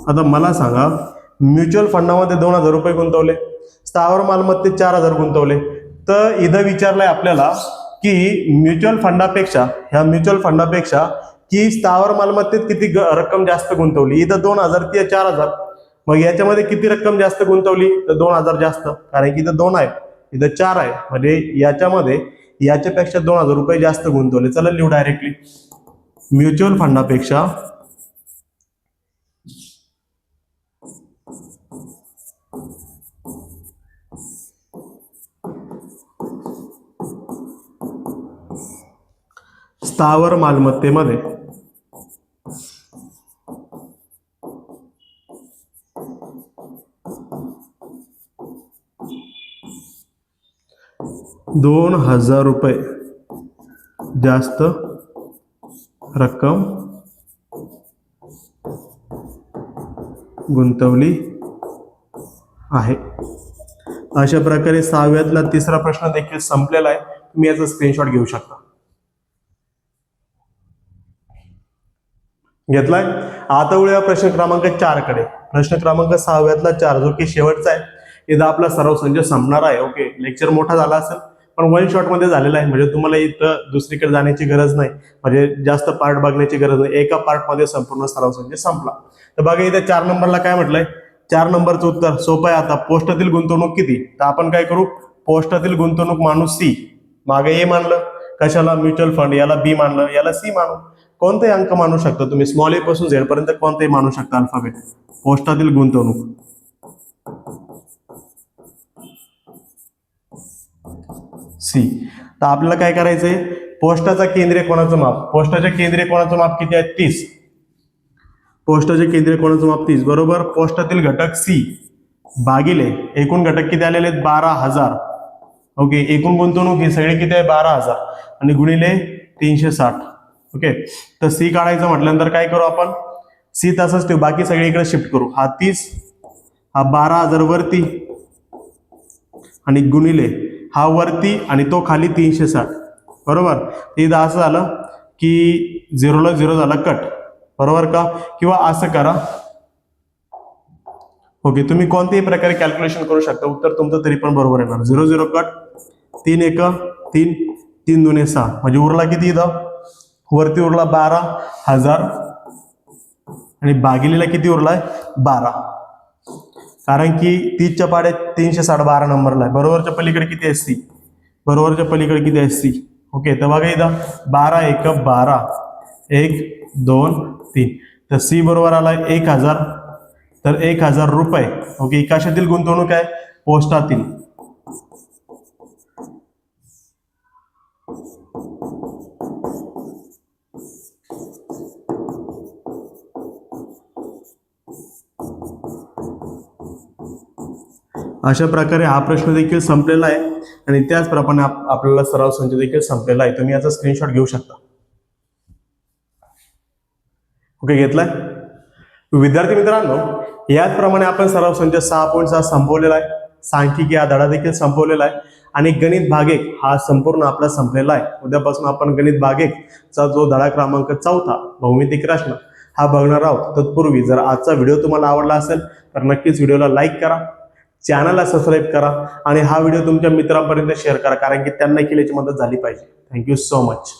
आता मला सांगा म्युच्युअल फंडामध्ये 2,000 रुपये गुंतवले स्थावर मालमत्तेत 4,000 गुंतवले. तर इथं विचारलंय आपल्याला की म्युच्युअल फंडापेक्षा की स्थावर मालमत्तेत किती रक्कम जास्त गुंतवली. इथं 2,000 ती 4,000. मग याच्यामध्ये किती रक्कम जास्त गुंतवली तर 2,000 जास्त कारण की इथं 2 आहे इथं 4 आहे म्हणजे याच्यामध्ये याच्यापेक्षा 2,000 रुपये जास्त गुंतवले. चला लिहू डायरेक्टली म्युच्युअल फंडापेक्षा स्थावर मालमत्तेमध्ये ₹2,000 जास्त रक्कम गुंतवली आहे. अशा प्रकारे 6व्यातला तिसरा प्रश्न देखील संपलेला आहे. तुम्ही याचा स्क्रीनशॉट घेऊ शकता. घेतलाय. आता वळूया प्रश्न क्रमांक 4 कडे. प्रश्न क्रमांक 6व्यातला 4 जो की शेवटचा आहे. इथं आपला सराव संच संपणार आहे. ओके लेक्चर मोठा झाला असेल पण 1 शॉट मध्ये झालेला आहे म्हणजे तुम्हाला इथं दुसरीकडे जाण्याची गरज नाही म्हणजे जास्त पार्ट बघण्याची गरज नाही. एका पार्ट मध्ये संपूर्ण सराव संच संपला. तर बघा इथे 4 नंबरला काय म्हटलंय 4 नंबरचं उत्तर सोपं आहे. आता पोस्टातील गुंतवणूक किती तर आपण काय करू पोस्टातील गुंतवणूक मानू सी. मागे ए मानलं कशाला म्युच्युअल फंड याला बी मानलं याला सी मानू. कोणताही अंक मानू शकता तुम्ही स्मॉल ए पासून झेड पर्यंत कोणताही मानू शकता अल्फाबेट. पोस्टातील गुंतवणूक सी. तर आपल्याला काय करायचंय पोस्टाचा केंद्रीय कोणाचं माप पोस्टाच्या केंद्रीय कोणाचं माप किती आहे 30. पोस्टाचे केंद्रीय कोणाचं माप 30 बरोबर पोस्टातील घटक सी भागिले एकूण घटक किती आलेले आहेत 12,000. ओके एकूण गुंतवणूक ही सगळी किती आहे 12,000 आणि गुणिले 360. ओके तर सी काढायचं म्हटल्यानंतर काय करू आपण सी तसंच ठेवू बाकी सगळे इकडे शिफ्ट करू. हा 30 हा 12,000 वरती आणि गुणिले हा वरती आणि तो खाली 360 बरोबर. इथं असं झालं की 0 ला 0 झाला कट बरोबर का. किंवा असं करा ओके तुम्ही कोणत्याही प्रकारे कॅल्क्युलेशन करू शकता उत्तर तुमचं तरी पण बरोबर येणार. 0 0 कट 3 1 3 3 2 6 म्हणजे उरला किती इथं वरती उरला 12,000 आणि भागिलेला किती उरलाय 12 कारण की 30 च्या पाड्यात 360 12 नंबरला आहे. बरोबरच्या पलीकडे किती आहे सी बरोबरच्या पलीकडे किती आहे सी. ओके तर बघा इथं 12 1 12 1 2 3 तर सी बरोबर आलाय 1,000 तर 1,000 रुपये. ओके कशातील गुंतवणूक आहे पोस्टातील. अशा प्रकारे हा प्रश्न देखील संपलेला आहे आणि त्याचप्रमाणे आपल्याला सराव संच देखील संपलेला आहे. तुम्ही याचा स्क्रीनशॉट घेऊ शकता. ओके घेतलाय. विद्यार्थी मित्रांनो याचप्रमाणे आपण सराव संच 6.6 संपवलेला आहे. सांख्यिकी हा धडा देखील संपवलेला आहे आणि गणित भाग 1 हा संपूर्ण आपला संपलेला आहे. उद्यापासून आपण गणित भाग 1 चा जो धडा क्रमांक 4 भौमितिक प्रश्न हा बघणार आहोत. तत्पूर्वी जर आजचा व्हिडिओ तुम्हाला आवडला असेल तर नक्कीच व्हिडिओला लाईक करा चॅनलला सबस्क्राईब करा आणि हा व्हिडिओ तुमच्या मित्रांपर्यंत शेअर करा कारण की त्यांना केल्याची मदत झाली पाहिजे. Thank you so much.